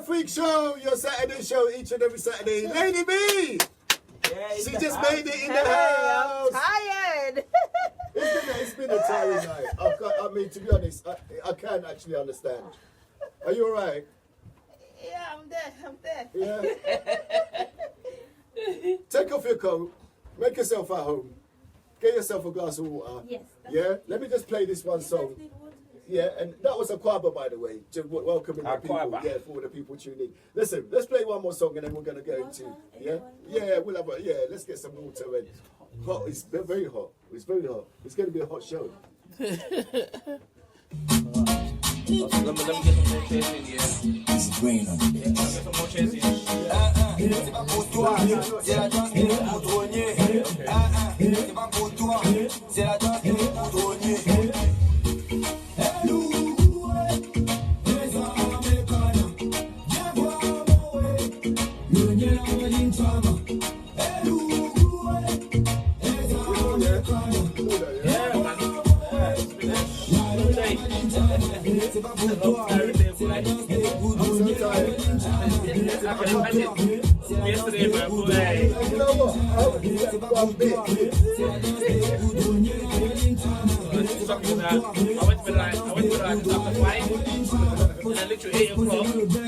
Afrik show, your Saturday show each and every Saturday. Lady B! Yeah, she just made it in the house. I'm tired. It's been a tiring night. I mean, to be honest, I can't actually understand. Are you alright? Yeah, I'm there. Yeah? Take off your coat. Make yourself at home. Get yourself a glass of water. Yes. Yeah? Let me just play this one song. Yeah, and that was a Aquaba, by the way, to welcoming the people. Yeah, for the people tuning in. Listen, let's play one more song and then we're gonna go into we'll have let's get some water and hot. It's very hot. It's very hot. It's gonna be a hot show. Let me get some more chairs in here. It's rain on the Get some more chairs in. C'est pas pour toi, c'est la danse qui est boudronnier. C'est pas pour toi, c'est la danse qui est boudronnier. C'est pas pour toi, c'est la danse des boudronniers. Yesterday, my boy. You know what? C'est pas pour toi, c'est la danse des boudronniers. I went to the after 5, and I literally 8 o'clock.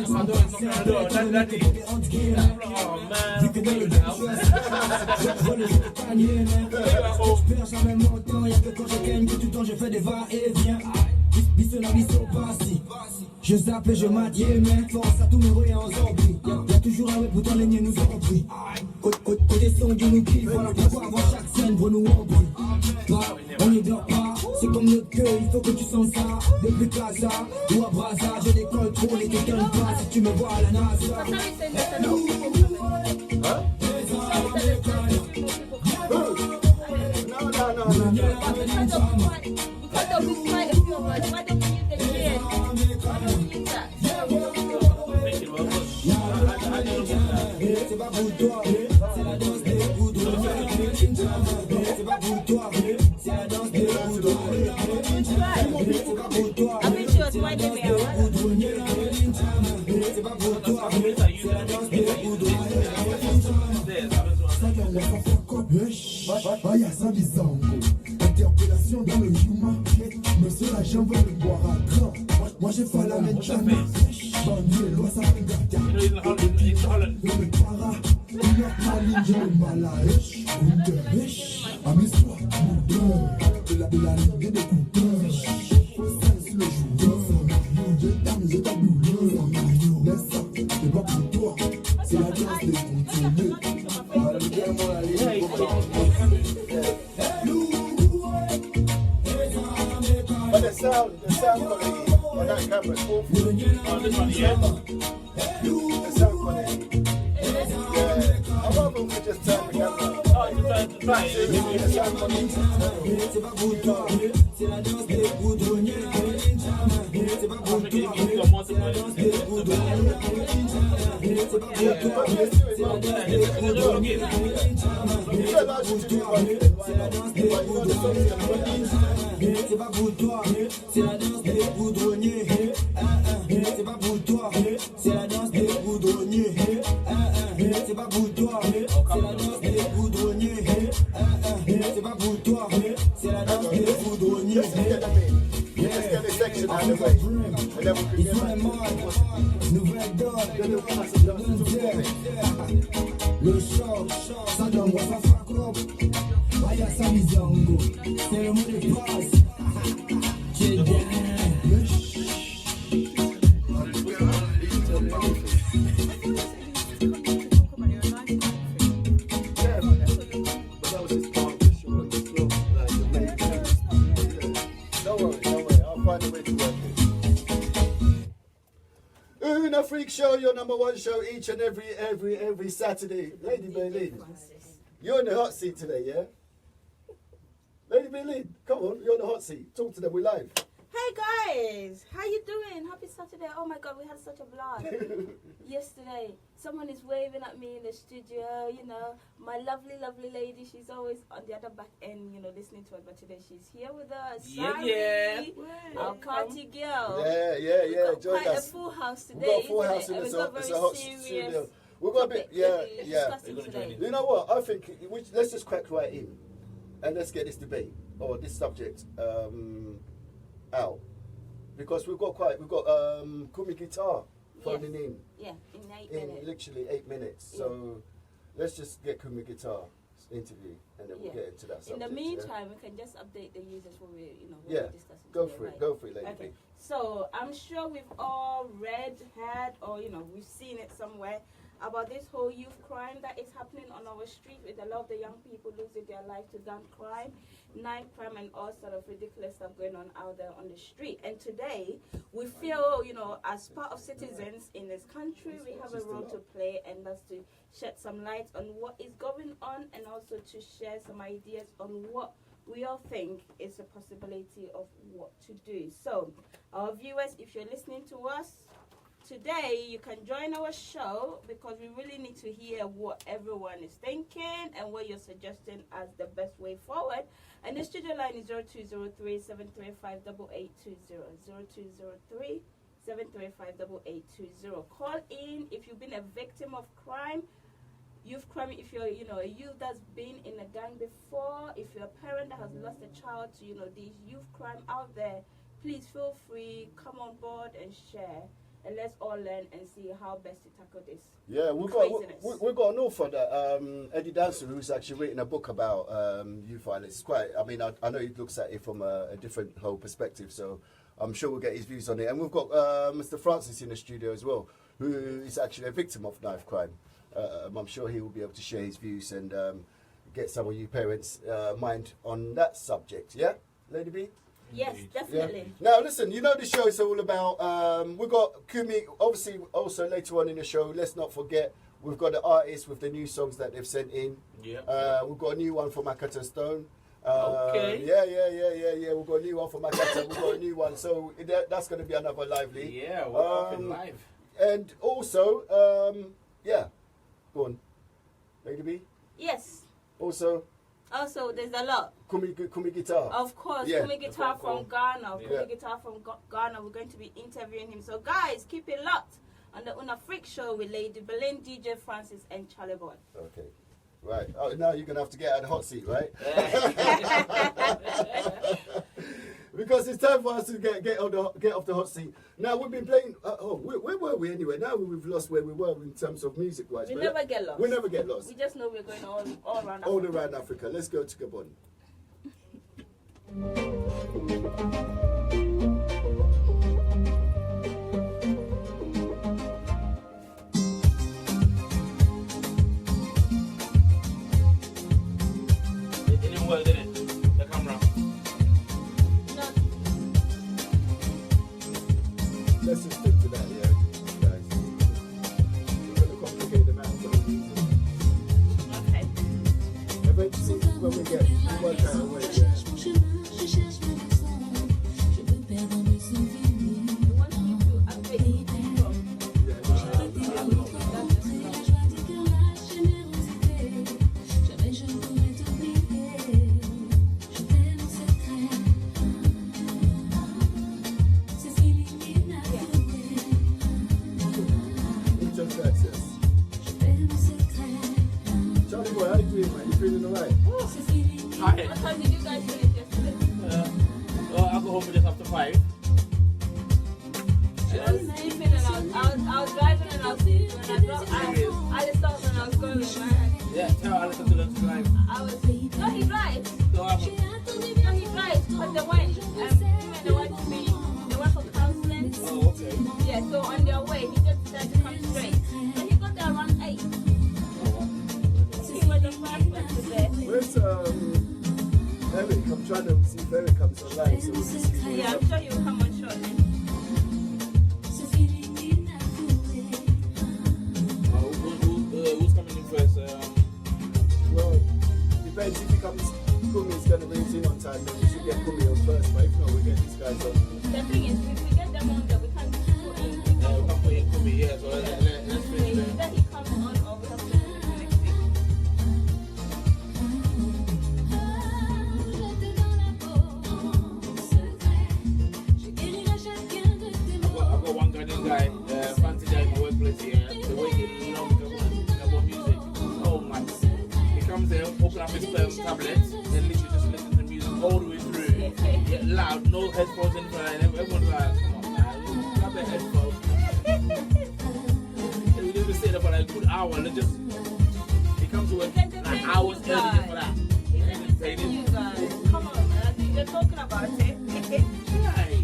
My daughter's knocking on the door. Daddy. I'm like, oh man, I'm going now. Je perds jamais mon temps, y'a que quand je gagne que tout le temps je fais des va-et-vient. Je zappe et je m'addiais, mais force à tous mes voyants en zombie. Y'a toujours un ouais, pourtant les miens nous ont pris. Côté son du nous kill, voilà pourquoi avant chaque scène, pour nous on brille. On n'y dort pas, c'est comme notre queue, il faut que tu sens ça. Depuis Plaza ou à Braza, je décolle trop, les quelqu'un ne passe si tu me vois à la NASA. C'est pas pour toi, c'est la danse des boudronniers. C'est pas pour toi, c'est la danse des boudronniers. C'est pas pour toi, c'est la danse des boudronniers. C'est pas pour toi, c'est la danse des boudronniers. Vaya Sabizango, interpellation dans le Yuma. Monsieur l'agent veut me boire à cran. Moi j'ai fait la même jamais. Bannier, loi ça me gâte. Le para, une autre maligne, je me malaïche. Bouderiche, amuse-toi, boudeur. De la ligue des coupeurs. C'est le joueur. Je t'aboule. Laisse ça, c'est pas pour toi. C'est la danse des contenus. But the sound on that camera is awful. This one, yeah. The sound quality. Yeah. I wonder if we just turn the camera. Oh, you try it. The sound quality. C'est pas pour toi, c'est la danse des boudronniers. C'est pas pour toi, c'est la danse des boudronniers. C'est pas pour toi, c'est la danse des boudronniers. C'est pas pour toi, c'est la danse des boudronniers. C'est pas pour toi, c'est la danse des boudronniers. C'est pas pour toi, c'est la danse des boudronniers. C'est pas pour toi, c'est la danse des boudronniers. C'est pas pour toi, c'est la danse des boudronniers. Let's get this section out of the way. And then we can get back. Nouvelle donne, le choc, ça donne moi ça fracrope. Vaya Sabizango, c'est le mot de passe. J'ai gagné. Afrik show, your number one show each and every Saturday. Lady. You're in the hot seat today, yeah? Lady Billy, come on, you're in the hot seat. Talk to them, we're live. Hey guys, how you doing? Happy Saturday. Oh my God, we had such a blast yesterday. Someone is waving at me in the studio, you know. My lovely, lovely lady, she's always on the other back end, you know, listening to us. But today she's here with us. Sorry, our party girl. Yeah. We've got quite a full house today. We've got a full house in it's a hot studio. We've got a bit, yeah. You know what? I think let's just crack right in, and let's get this debate or this subject out, because we've got Kumi Guitar phoning in. Yeah, in 8 minutes. Literally 8 minutes. So let's just get Kumi Guitar interview, and then we'll get into that subject. In the meantime, we can just update the users what we're discussing. Go today, for right? it. Go for it, lady. Okay. So I'm sure we've all read, heard, or we've seen it somewhere about this whole youth crime that is happening on our street, with a lot of the young people losing their life to gun crime, knife crime, and all sort of ridiculous stuff going on out there on the street. And today, we feel, as part of citizens in this country, we have a role to play, and that's to shed some light on what is going on, and also to share some ideas on what we all think is a possibility of what to do. So, our viewers, if you're listening to us today, you can join our show, because we really need to hear what everyone is thinking and what you're suggesting as the best way forward. And the studio line is 0203-735-8820. 0203-735-8820. Call in if you've been a victim of crime, youth crime, if you're a youth that's been in a gang before, if you're a parent that has lost a child to these youth crime out there. Please feel free, come on board and share. And let's all learn and see how best to tackle this. Yeah, we've got an author that Eddie Dancer, who's actually written a book about youth violence. It's quite. I mean, I know he looks at it from a different whole perspective, so I'm sure we'll get his views on it. And we've got Mr. Fancis in the studio as well, who is actually a victim of knife crime. I'm sure he will be able to share his views and get some of you parents' mind on that subject. Yeah, Lady B. Yes, definitely. Yeah. Now, listen, the show is all about, we've got Kumi, obviously, also later on in the show. Let's not forget, we've got the artists with the new songs that they've sent in. Yeah. We've got a new one from Akata Stone. Okay. Yeah. We've got a new one from Akata. We've got a new one. So that's going to be another lively. Yeah, we're fucking live. And also, go on. Lady B? Yes. Also, there's a lot. Kumi Guitar. Of course, Kumi Guitar from Ghana. Kumi Guitar from Ghana. We're going to be interviewing him. So, guys, keep it locked on the Afrik show with Lady Berlin, DJ Fancis, and Challeyboy. Okay. Right. Oh, now you're going to have to get out of the hot seat, right? Because it's time for us to get off the hot seat. Now, we've been playing... where were we anyway? Now we've lost where we were in terms of music-wise. We never get lost. We never get lost. We just know we're going all around Africa. All around Africa. Let's go to Gabon. It didn't work, did it? The camera. Let's just stick to that, yeah, guys. We're going to complicate the matter for no reason. Okay. Eventually, when we work out a way, yeah. Challeyboy, how you doing, man? You feeling alright? Tired. What time did you guys finish yesterday? I'll go home just after 5. I was sleeping and I was driving and I was sleeping and I just stopped and I was going with my head. Yeah, tell Alison to learn to drive. No, he drives. No, I won't. No, he drives because they went for counseling. Oh, okay. Yeah, so on their way, he just decided to come straight. So he got there around 8. He was the first one to there. Where's Eric? I'm trying to see if Eric comes online. So we can see Yeah, I'm sure you'll come on shortly. Who's coming in first? well, he comes, Kumi's going to reach in on time, then we should get Kumi on first. But if not, we'll get these guys on. The thing is, if we get them on there, we can't just put in. We can't put in Kumi, yeah, so let's finish Either that. he comes on or we have to do it next week. I've got one guy, fancy guy in my workplace here. The way he loves Gabon music. Oh my. He comes there, open up his tablet, and literally just listen to music all the way through. Get loud, no headphones in front, and everyone's like, come on man, grab the headphones. And we just sit there for like a good hour and just, he comes to work like hours early just for that. He's entertaining you guys. Come on, man. I think you're talking about it. Right.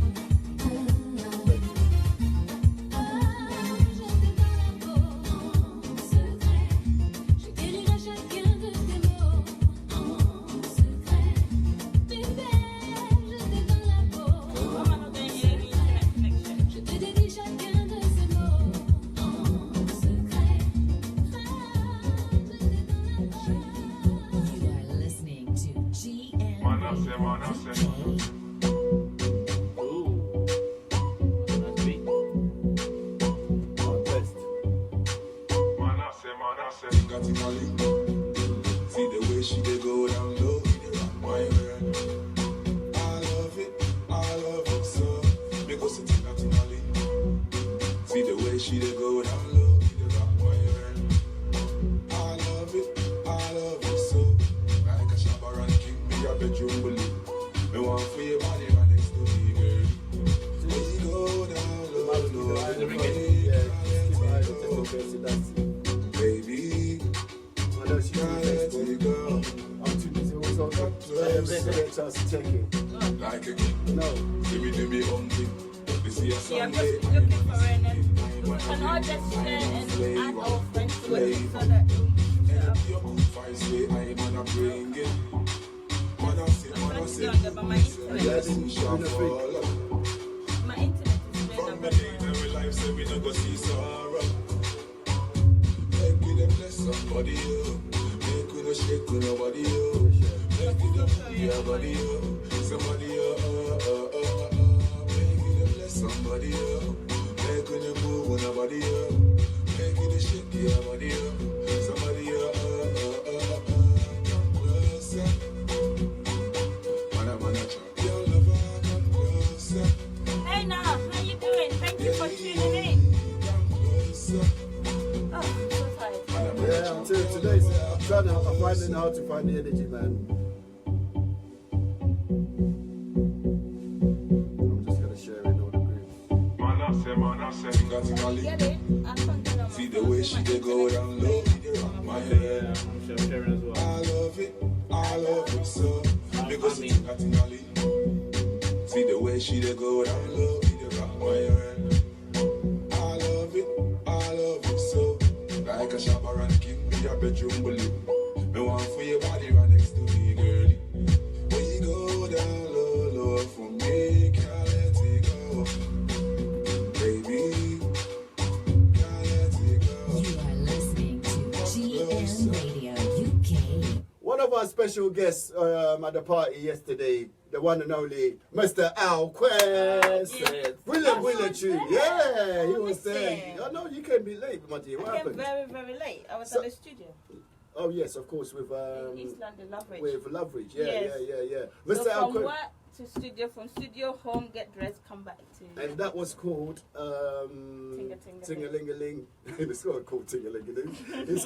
How to find the energy, man. I'm just gonna share it in all the groups. See the way she did go down low. My head. I'm sharing as well. I love it so. Because it's categorically. See the way she did go down low. My head. I love it so. Like a shabber and give me a bedroom bully. Me want for your body right next to me, girlie. When you go down low, low for me, can't let it go. Baby, can't let it go. You are listening to GM Radio UK. One of our special guests at the party yesterday, the one and only Mr. Al Quest. William tune. Yeah, he was there. I know you came a bit late, my dear. What happened? I came very, very late. I was at the studio. Oh yes, of course, with in East London, Loveridge. With Loveridge, Yes. yeah. So from work to studio, from studio home, get dressed, come back to. And that was called Ting-a-ling-a-ling. It's not called Ting-a-ling-a-ling. It's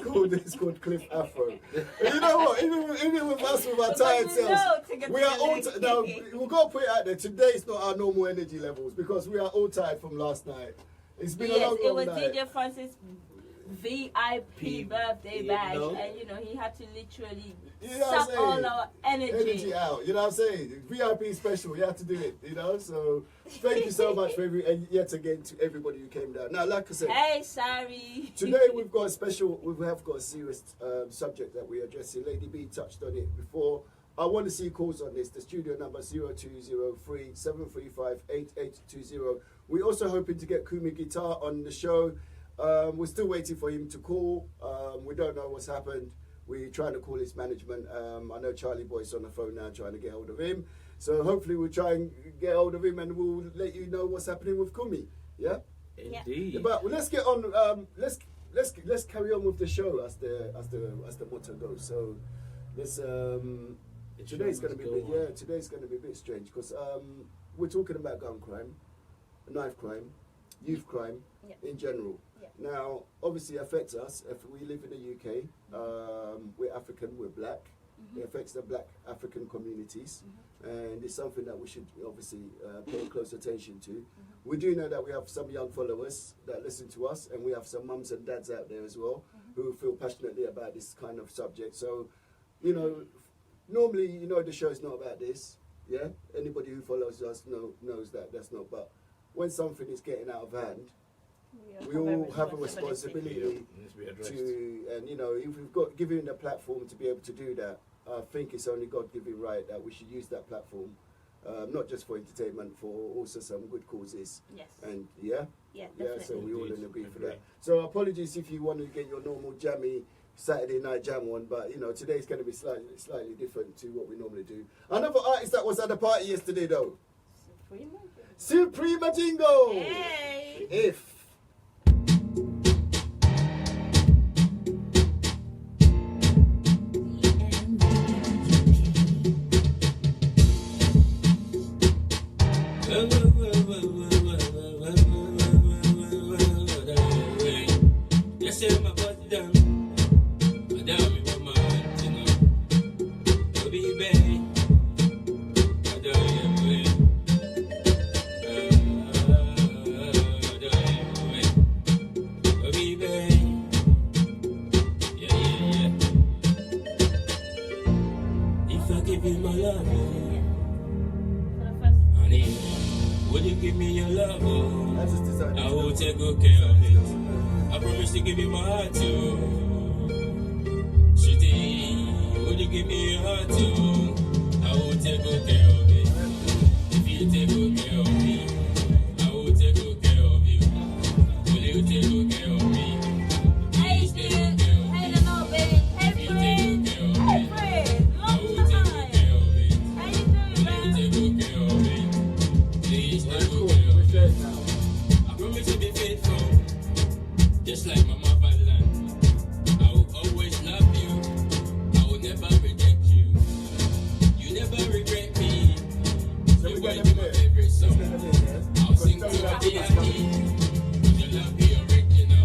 called Cliff Afro. And you know what? Even with us, with our tired selves, we are all now. We've got to put it out there. Today's not our normal energy levels because we are all tired from last night. It's been a long night. It was DJ Fancis VIP birthday bash, and you know he had to literally suck all our energy out. You know what I'm saying? VIP special, you have to do it. You know, so thank you so much for and yet again to everybody who came down. Now, like I said, hey, sorry. Today we have got a serious subject that we're addressing. Lady B touched on it before. I want to see calls on this. The studio number 0203 735 8820. We're also hoping to get Kumi Guitar on the show. We're still waiting for him to call. We don't know what's happened. We're trying to call his management. I know Challeyboy's on the phone now trying to get hold of him. So hopefully we'll try and get hold of him and we'll let you know what's happening with Kumi. Yeah? Indeed. Yeah, but let's get on. Let's carry on with the show as the motto goes. So let's. Today's going to be a bit strange because we're talking about gun crime, knife crime, youth crime in general. Yeah. Now, obviously, it affects us. If we live in the UK, we're African, we're black. It affects the black African communities, and it's something that we should obviously pay close attention to. We do know that we have some young followers that listen to us, and we have some mums and dads out there as well who feel passionately about this kind of subject. So, you know, normally, you know, the show is not about this. Yeah, anybody who follows us knows that that's not. But when something is getting out of hand, we all have a responsibility to, and you know, if we've got given the platform to be able to do that, I think it's only God-given right that we should use that platform, not just for entertainment, for also some good causes. Yes. And so we all in agree for that. So apologies if you want to get your normal jammy Saturday night jam on, but you know, today's going to be slightly different to what we normally do. Another artist that was at the party yesterday though, Suprema Jingo. Hey. If. Would you give me your love? I will take good care of it. I promise to give you my heart too. Shitty, would you give me your heart too? I will take good care of it. If you take good care of me, I will take good care of you. Will you take good care of me? Hey, Steve. Hey, no, baby. Hey, Fred. Hey, Fred. Long time. How you doing, man? Take good care of me. Please take good care of me. I promise to be faithful, just like my motherland. I will always love you. I will never reject you. You never regret me. You're going to be my favorite song. I'll sing to your D.I.D. Your love be original.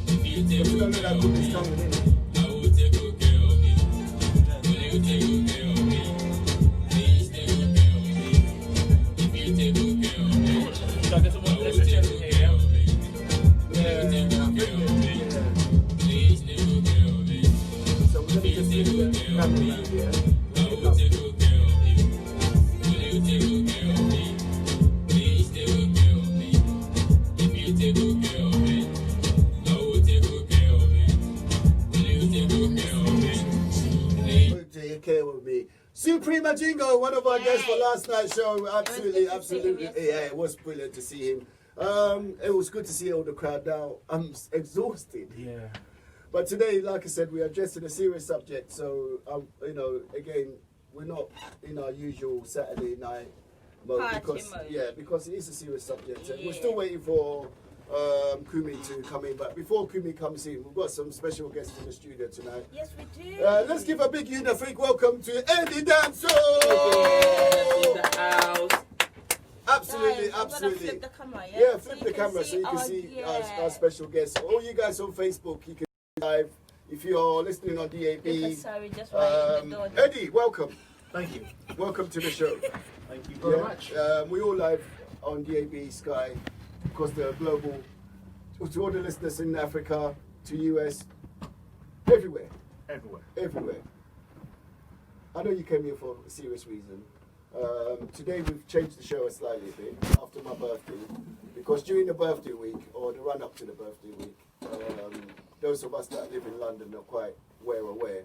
If you take good care of me, I will take good care of you. Will you take good care of me? Please take good care of me. If you take good care of me, I will take good care of me. Will you take good care of me? Please take good care of me. If you take good care of me, I will take good care of you. Will you take good care of me? Please take good care of me. If you take good care of me, I will take good care of you. Will you take good care of me? Please. Take care of me. Suprema Jingo, one of our guests for last night's show. Absolutely. Yeah, it was brilliant to see him. It was good to see all the crowd now. I'm exhausted. Yeah. But today, like I said, we're addressing a serious subject. So, you know, again, we're not in our usual Saturday night mode Party mode. because it is a serious subject. And we're still waiting for Kumi to come in. But before Kumi comes in, we've got some special guests in the studio tonight. Yes, we do. Let's give a big Afrik welcome to Eddie Danso. In the house. Absolutely. I'm gonna flip the camera, yeah? Yeah, So flip you the can camera so you can see our special guests. All you guys on Facebook, you can live. If you're listening on DAB, Sorry, just right in the door. Eddie, welcome. Thank you. Welcome to the show. Thank you very much. We all live on DAB Sky because they're global. To all the listeners in Africa, to US, everywhere. Everywhere. I know you came here for a serious reason. Today we've changed the show slightly a bit after my birthday because during the birthday week or the run up to the birthday week, those of us that live in London are quite well aware.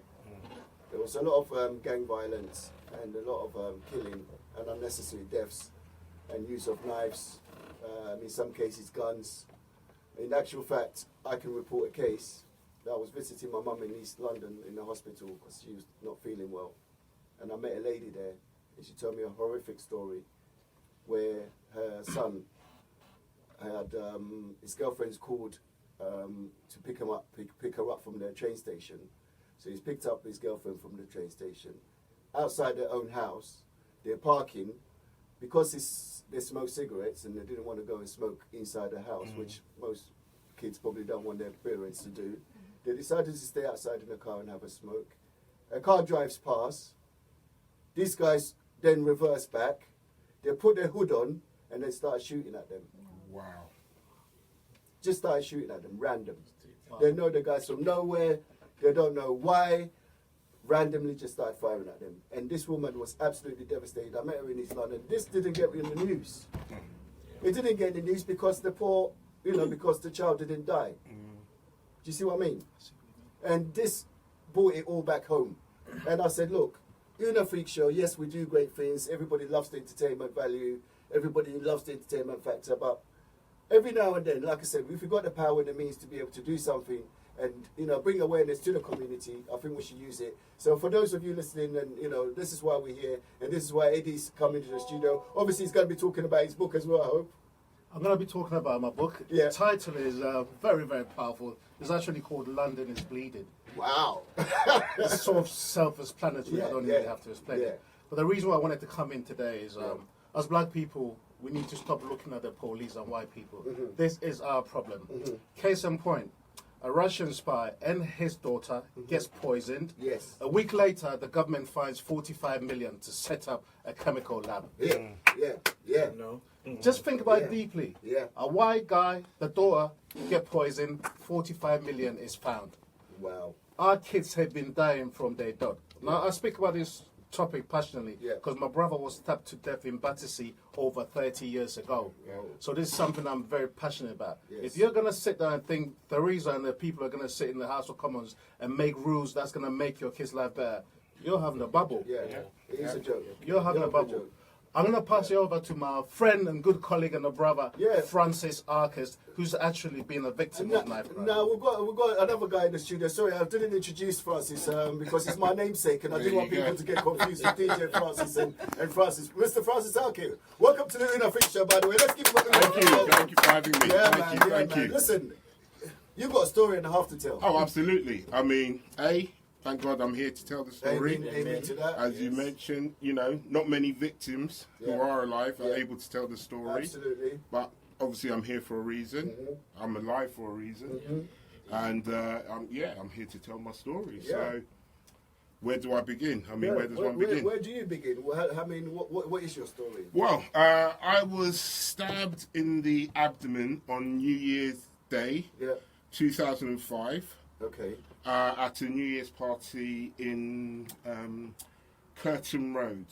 There was a lot of gang violence and a lot of killing and unnecessary deaths and use of knives, in some cases guns. In actual fact, I can report a case I was visiting my mum in East London in the hospital because she was not feeling well. And I met a lady there, and she told me a horrific story where her son had, his girlfriend's called to pick her up from the train station. So he's picked up his girlfriend from the train station. Outside their own house, they're parking, because they smoke cigarettes and they didn't want to go and smoke inside the house, which most kids probably don't want their parents to do. They decided to stay outside in the car and have a smoke. A car drives past. These guys then reverse back. They put their hood on and then start shooting at them. Wow. Just started shooting at them, random. They know the guys from nowhere. They don't know why. Randomly just started firing at them. And this woman was absolutely devastated. I met her in East London. This didn't get in the news. It didn't get in the news because the poor, because the child didn't die. Do you see what I mean? And this brought it all back home. And I said, look, in a freak show, yes, we do great things. Everybody loves the entertainment value. Everybody loves the entertainment factor. But every now and then, like I said, if we've got the power and the means to be able to do something and, bring awareness to the community, I think we should use it. So for those of you listening, and, this is why we're here, and this is why Eddie's coming to the studio. Obviously, he's going to be talking about his book as well, I hope. I'm going to be talking about my book. Yeah. The title is very, very powerful. It's actually called London is Bleeding. Wow. It's sort of self-explanatory. I don't really have to explain it. But the reason why I wanted to come in today is, as black people, we need to stop looking at the police and white people. This is our problem. Case in point, a Russian spy and his daughter gets poisoned. Yes. A week later, the government finds 45 million to set up a chemical lab. Yeah. No. Just think about it deeply. Yeah. A white guy, the daughter, get poisoned, 45 million is found. Wow. Our kids have been dying from their dot. Now, I speak about this topic passionately because my brother was stabbed to death in Battersea over 30 years ago. So this is something I'm very passionate about. If you're going to sit there and think Theresa and the people are going to sit in the House of Commons and make rules that's going to make your kids' life better, you're having a bubble. It is a joke. You're having a bubble. I'm going to pass you over to my friend and good colleague and a brother, Francis Arcus, who's actually been a victim of knife crime. Now, we've got another guy in the studio. Sorry, I didn't introduce Francis because he's my namesake and I didn't want people to get confused with DJ Francis and Francis. Mr. Francis Arcus, welcome to the Una Freak Show, by the way. Let's give him a Thank you for having me. Thank you. Listen, you've got a story and a half to tell. Oh, absolutely. I mean, thank God I'm here to tell the story. Amen to that. As you mentioned, not many victims who are alive are able to tell the story. Absolutely. But obviously I'm here for a reason. I'm alive for a reason. And I'm here to tell my story. So where do I begin? I mean, where does one begin? Where do you begin? I mean, what is your story? Well, I was stabbed in the abdomen on New Year's Day, 2005. Okay. At a New Year's party in Curtin Road.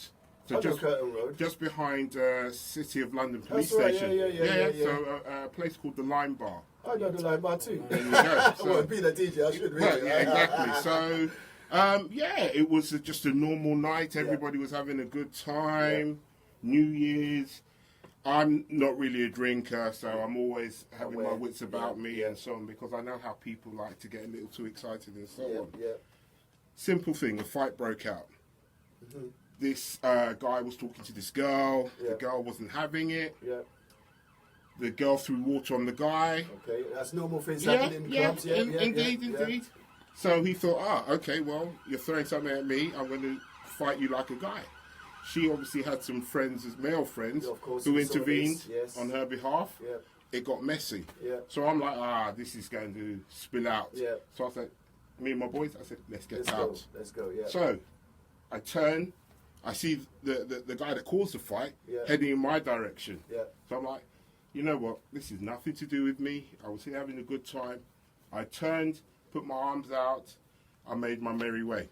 So Curtin Road. Just behind City of London Police That's right, Station. Yeah. So a place called the Lime Bar. I know the Lime Bar too. There you go. I won't be the DJ, I should really. Well, yeah, exactly. So, it was just a normal night. Everybody was having a good time. New Year's. I'm not really a drinker, so I'm always having my wits about me and so on, because I know how people like to get a little too excited and so on. Simple thing, a fight broke out. This guy was talking to this girl. The girl wasn't having it. The girl threw water on the guy. Okay, that's normal things happening in clubs. Indeed. So he thought, okay, well, you're throwing something at me, I'm going to fight you like a guy. She obviously had some friends, male friends, who intervened on her behalf. It got messy. So I'm like, this is going to spill out. So I said, me and my boys, I said, let's get out. Let's go, So I turn, I see the guy that caused the fight heading in my direction. So I'm like, you know what, this is nothing to do with me. I was here having a good time. I turned, put my arms out, I made my merry way.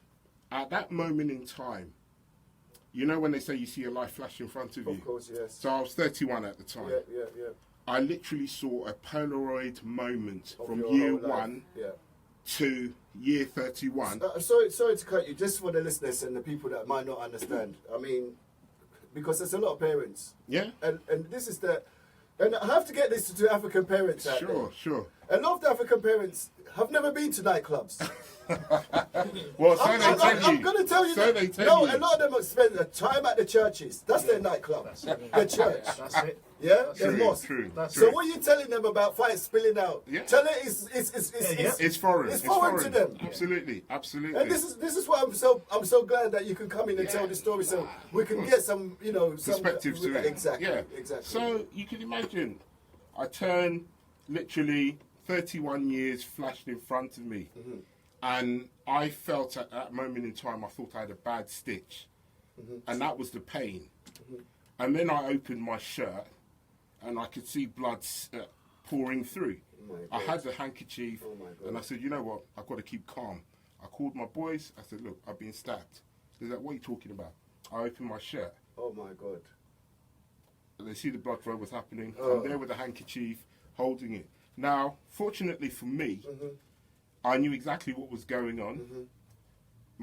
At that moment in time, you know when they say you see your life flash in front of you? Of course, yes. So I was 31 at the time. I literally saw a Polaroid moment from year 1 to year 31. Sorry to cut you, just for the listeners and the people that might not understand. I mean, because there's a lot of parents. And this is And I have to get this to African parents out there. Sure. A lot of the African parents have never been to nightclubs. Well, so they tell you. I'm going to tell you So that. they tell No, you. a lot of them have spent their time at the churches. That's their nightclub. Their church. That's it. Yeah, their mosque. True. So what are you telling them about fights spilling out? Yeah. Tell it it's foreign. It's foreign to them. Absolutely. And this is why I'm so glad that you can come in and tell the story, so we can get some perspective to it. Exactly. Yeah. Exactly. So you can imagine, I turned literally 31 years flashed in front of me, and I felt at that moment in time I thought I had a bad stitch, and that was the pain. And then I opened my shirt, and I could see blood pouring through. I had the handkerchief, and I said, you know what, I've got to keep calm. I called my boys, I said, look, I've been stabbed. They're like, what are you talking about? I opened my shirt. Oh my God. And they see the blood flow was happening. I'm there with a handkerchief, holding it. Now, fortunately for me, I knew exactly what was going on.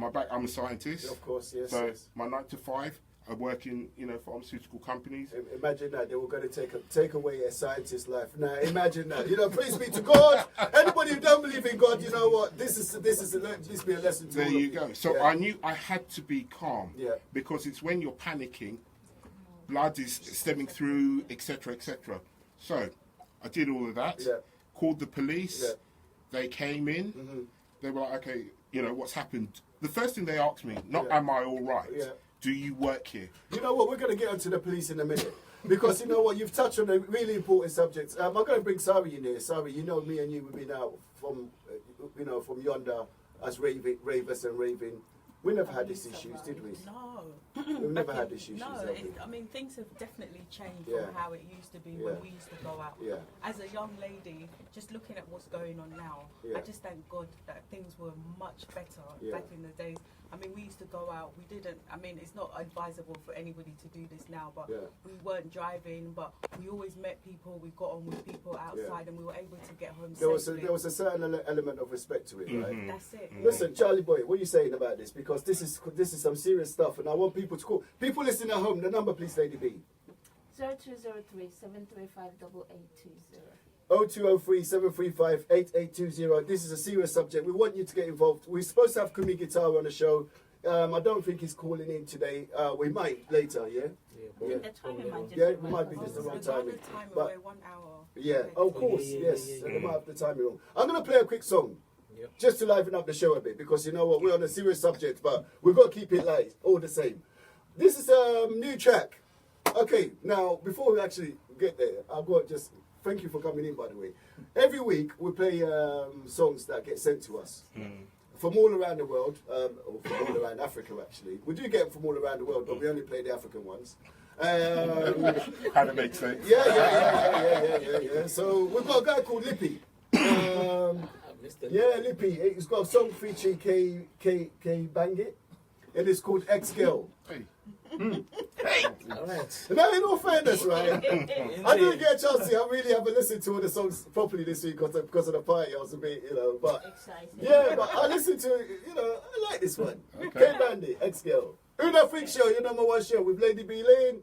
I'm a scientist. Of course, yes. So yes. my 9 to 5, I work in pharmaceutical companies. Imagine that they were going to take away a scientist's life. Now imagine that. Praise be to God. Anybody who don't believe in God, you know what? This be a lesson to There all you of go. So I knew I had to be calm. Yeah. Because it's when you're panicking, blood is stemming through, etc., etc. So I did all of that. Yeah. Called the police. Yeah. They came in. They were like, okay, what's happened? The first thing they asked me, not am I all right? Yeah. Do you work here? You know what? We're going to get onto the police in a minute. Because you know what? You've touched on a really important subject. I'm going to bring Sari in here. Sari, me and you have been out from yonder as ravers and raving. We never had these issues, did we? No. We've never had these issues. No, things have definitely changed from how it used to be when we used to go out. Yeah. As a young lady, just looking at what's going on now, I just thank God that things were much better back in the days. We used to go out, it's not advisable for anybody to do this now, but we weren't driving, but we always met people, we got on with people outside, and we were able to get home safely. There was a certain element of respect to it, right? That's it. Listen, Charlie Boy, what are you saying about this? Because this is some serious stuff, and I want people to call. People listening at home, the number, please, Lady B. 0203 735 8820. 0203 735 8820. This is a serious subject. We want you to get involved. We're supposed to have Kumi Guitar on the show. I don't think he's calling in today. We might later, yeah? The timing might just it might be just the wrong timing. But 1 hour. yeah, of course, yes. And they might have the timing wrong. I'm going to play a quick song. Just to liven up the show a bit, because you know what, we're on a serious subject, but we've got to keep it light, all the same. This is a new track. Okay, now, before we actually get there, I've got just, thank you for coming in, by the way. Every week, we play songs that get sent to us. From all around the world, or from all around Africa, actually. We do get them from all around the world, but we only play the African ones. How to make sense. Yeah. So, we've got a guy called Lippy. Lippy. He's got a song featuring K Bangit, and it's called X Girl. Now, in all fairness, right, I didn't get a chance to. I really haven't listened to all the songs properly this week because of the party. I was a bit, but excited. but I listened to it. I like this one. K Bandit, X Girl. Afrik show, your number 1 show with Lady B Lane,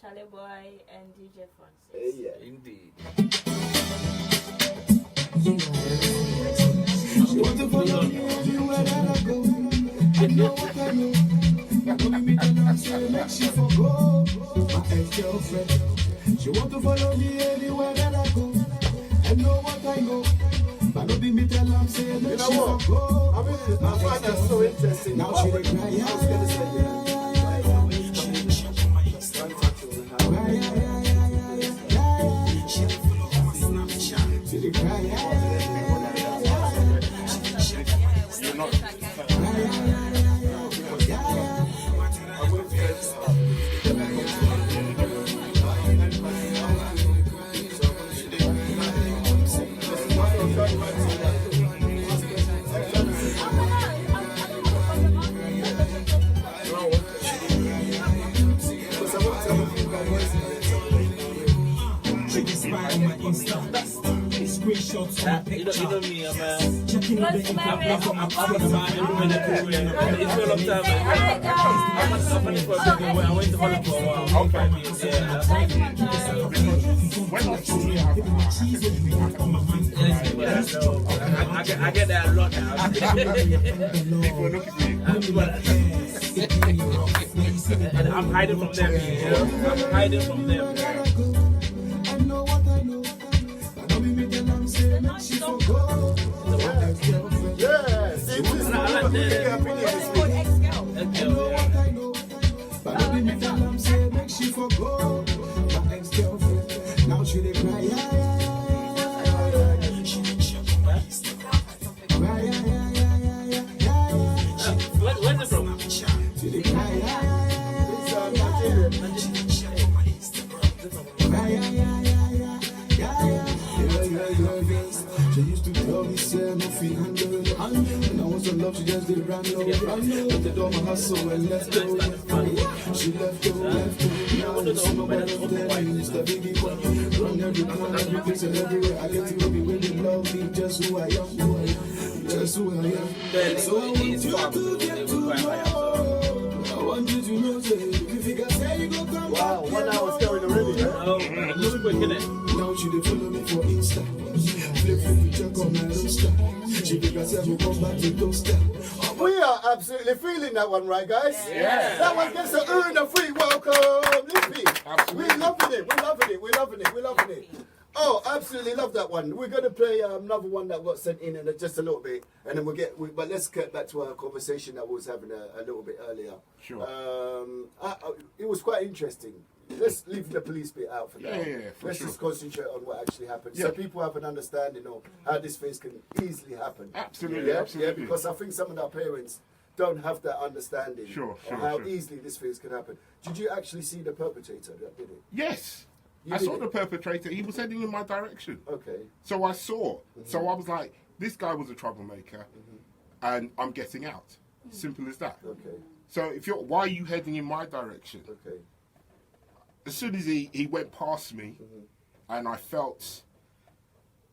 Challeyboy, and DJ Fancis. Yeah. Indeed. She want to follow me everywhere that I go. I know what I know. Don't me tell her say make she forgo. My ex-girlfriend. She want to follow me everywhere that I go. I know what I know. But don't be me tell her say make she forgo. I find that so interesting. Now she dey cry. I was gonna say She dey cry. You're not. shots on the You know picture. me, I'm Checking the What's info, married? from my I'm about everywhere that it's been a long time. Hi, guys. I'm funny for a bit. I went to Holland for a while. Okay. When I saw you have I get that a lot now. people look at me. And I'm hiding from them, you know? I'm hiding from them. Yeah, see, this is I like Now she dey cry, Where's it from? She used to tell me, say, no feel handle. And I was in love, she just did run low. But the door, my hustle and left her. She left her. Now I'm so nobody telling me it's the biggie one. Run every corner, every place and everywhere. I get to be when they love me, just who I am. Just who I am. So I want you to get to know. I want you to know, say, if you can say you go come wow, 1 hour's going already, yeah? Oh, it's quick, isn't it? now she dey follow me for Insta. Flip the picture on my roster. She think herself will come back to toaster. We are absolutely feeling that one, right, guys? Yeah. That one gets to earn a free welcome, Lippy. Absolutely. We're loving it. We're loving it. We're loving it. We're loving it. Oh, absolutely love that one. We're going to play another one that got sent in just a little bit, and then but let's get back to our conversation that we was having a little bit earlier. Sure. It was quite interesting. Let's leave the police bit out for now. Yeah, for Let's sure. just concentrate on what actually happened, Yeah. so people have an understanding of how these things can easily happen. Absolutely, Yeah, absolutely. yeah, because I think some of our parents don't have that understanding Sure, of sure, how sure. easily these things can happen. Did you actually see the perpetrator that did it? Yes. You I did saw it? the perpetrator. He was heading in my direction. Okay. So I saw. So I was like, this guy was a troublemaker, and I'm getting out. Simple as that. Okay. So why are you heading in my direction? Okay. As soon as he went past me, and I felt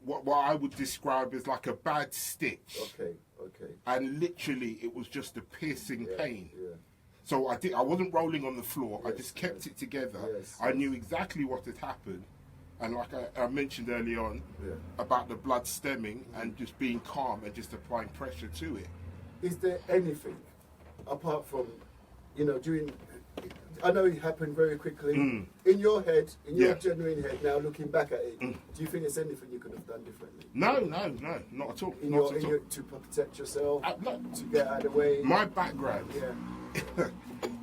what I would describe as like a bad stitch, Okay. Okay. and literally it was just a piercing pain. Yeah. So I wasn't rolling on the floor. I Yes, just kept it together. Yes, I knew exactly what had happened, and like I mentioned early on Yeah. about the blood stemming and just being calm and just applying pressure to it. Is there anything apart from, during? I know it happened very quickly. In your head, in your Yeah. genuine head, now looking back at it, do you think there's anything you could have done differently? No, not at all. In Not at all. to protect yourself, No. to get out of the way. My background, Yeah.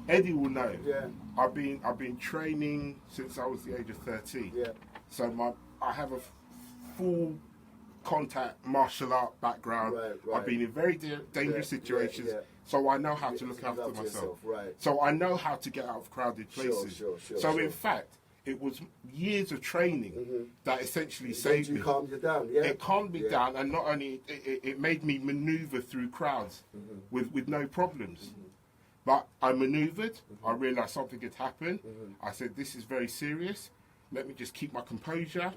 Eddie will know. Yeah. I've been training since I was the age of 13. Yeah. So I have a full contact martial art background. Right. I've been in very dangerous Yeah, situations, yeah. so I know how to Yeah, look to after look after myself. yourself, right. So I know how to get out of crowded places. Sure, so in fact, it was years of training that essentially saved me. You calmed you down, yeah? It calmed me down, and not only it made me maneuver through crowds with no problems. But I maneuvered. I realised something had happened. I said, "This is very serious. Let me just keep my composure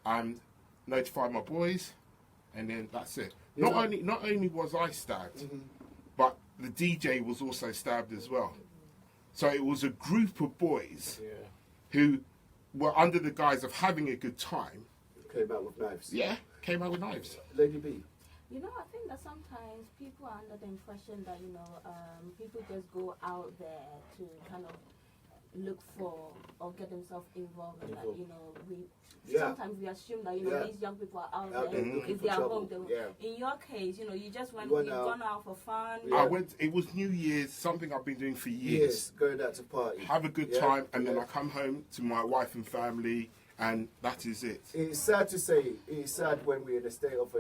and notify my boys, and then that's it." Not only was I stabbed, but the DJ was also stabbed as well. So it was a group of boys who were under the guise of having a good time. Came out with knives. Yeah, came out with knives. Lady B. I think that sometimes people are under the impression that, people just go out there to kind of look for or get themselves involved and that, sometimes we assume that, these young people are out there, looking if for they are trouble. home. Yeah. In your case, you just you've out. gone out for fun. Yeah. It was New Year's, something I've been doing for years. Yes, going out to party. Have a good time, and then I come home to my wife and family, and that is it. It's sad to say, it's sad when we're in a state of,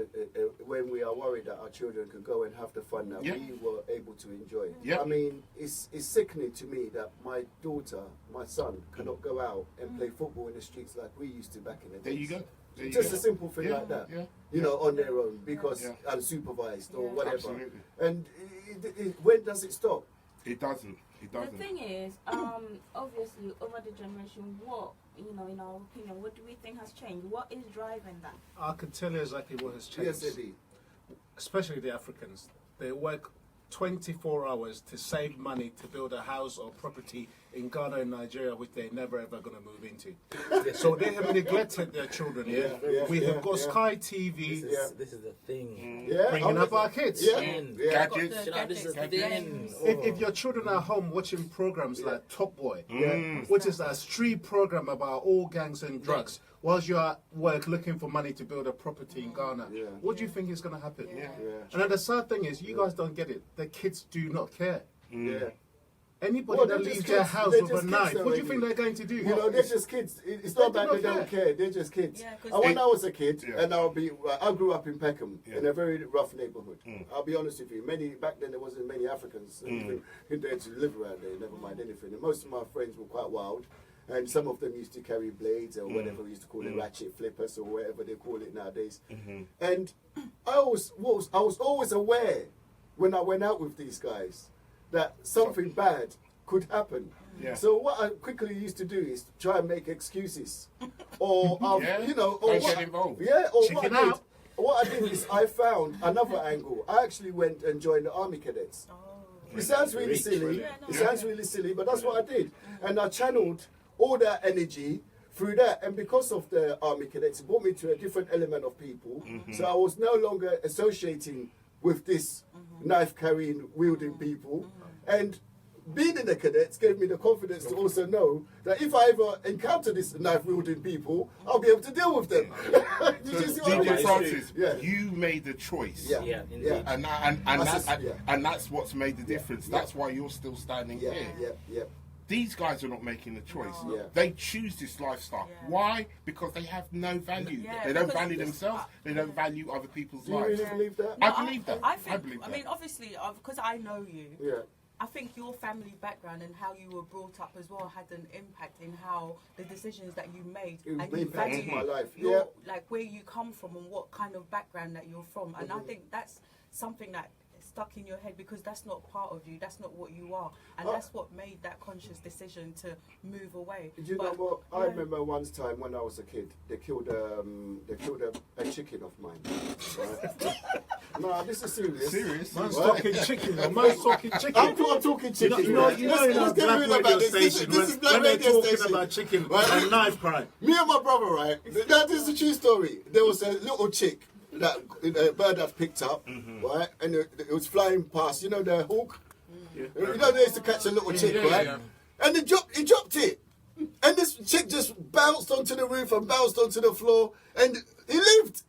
when we are worried that our children can go and have the fun that we were able to enjoy. Yeah. I mean, it's sickening to me that my daughter, my son, cannot go out and play football in the streets like we used to back in the days. There you go. There you Just go. a simple thing like that, on their own, because unsupervised or whatever. Absolutely. And when does it stop? It doesn't. It doesn't. The thing is, obviously, over the generation, what, you know, in our opinion, what do we think has changed? What is driving that? I can tell you exactly what has changed. Yes, Eddie. Especially the Africans. They work 24 hours to save money to build a house or property in Ghana and Nigeria, which they're never ever going to move into. So they have neglected their children. We have got Sky TV. This is the thing. Bringing up our kids. Gadgets. This is the thing. If your children are home watching programs like Top Boy, which is a street program about all gangs and drugs, whilst you're at work looking for money to build a property in Ghana, what do you think is going to happen? And then the sad thing is, you guys don't get it. The kids do not care. Anybody that leaves their house with a knife, what do you think they're going to do? You know, they're just kids. It's not that they don't care. They're just kids. And when I was a kid, and I grew up in Peckham, in a very rough neighborhood. I'll be honest with you. Back then there wasn't many Africans there to live around there. Never mind anything. And most of my friends were quite wild, and some of them used to carry blades or whatever we used to call it, ratchet flippers or whatever they call it nowadays. And I was always aware when I went out with these guys that something bad could happen. So what I quickly used to do is try and make excuses, or you know, or get involved. Or what I did is I found another angle. I actually went and joined the Army Cadets. It sounds really silly. It sounds really silly, but that's what I did, and I channeled all that energy through that. And because of the Army Cadets, it brought me to a different element of people. So I was no longer associating with this knife-carrying, wielding people. And being in the cadets gave me the confidence to also know that if I ever encounter this knife-wielding people, I'll be able to deal with them. DJ Fancis, you made the choice. And that's what's made the difference. That's why you're still standing here. These guys are not making the choice. They choose this lifestyle. Why? Because they have no value. They don't value themselves. They don't value other people's lives. Do you really believe that? No, I believe that. I believe that. I mean, obviously, because I know you. I think your family background and how you were brought up as well had an impact in how the decisions that you made and you value my life. Like where you come from and what kind of background that you're from. And I think that's something that stuck in your head because that's not part of you. That's not what you are, and that's what made that conscious decision to move away. Do you know what? I remember once time when I was a kid, they killed a chicken of mine. Right? No, this is serious. Serious? Man's talking chicken. Man's talking chicken. I'm talking chicken. You know, in our black radio station, when they're talking about chicken and knife crime. Me and my brother, right? That is a true story. There was a little chick that a bird had picked up, right? And it was flying past. You know the hawk? You know they used to catch a little chick, right? And he dropped it. And this chick just bounced onto the roof and bounced onto the floor. And he lived.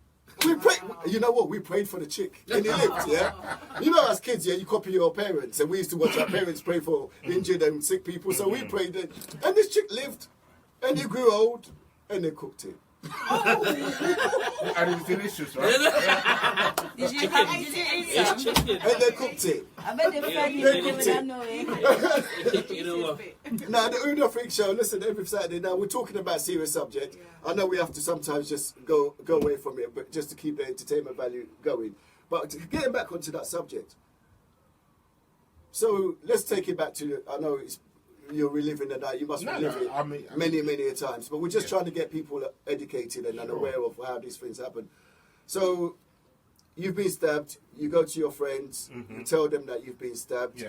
We prayed. You know what? We prayed for the chick. And he lived, You know, as kids, you copy your parents. And we used to watch our parents pray for injured and sick people. So we prayed. And this chick lived. And he grew old. And they cooked it. And it was delicious, right? Did you eat chicken. And they cooked it. I bet they fed you without knowing. You know what? Now, the Afrik show, listen, every Saturday, now we're talking about serious subject. I know we have to sometimes just go away from it, but just to keep the entertainment value going. But getting back onto that subject. So let's take it back to, I know you're reliving the night, you must relive it many a times, but we're just trying to get people educated and aware of how these things happen. So you've been stabbed, you go to your friends, you tell them that you've been stabbed.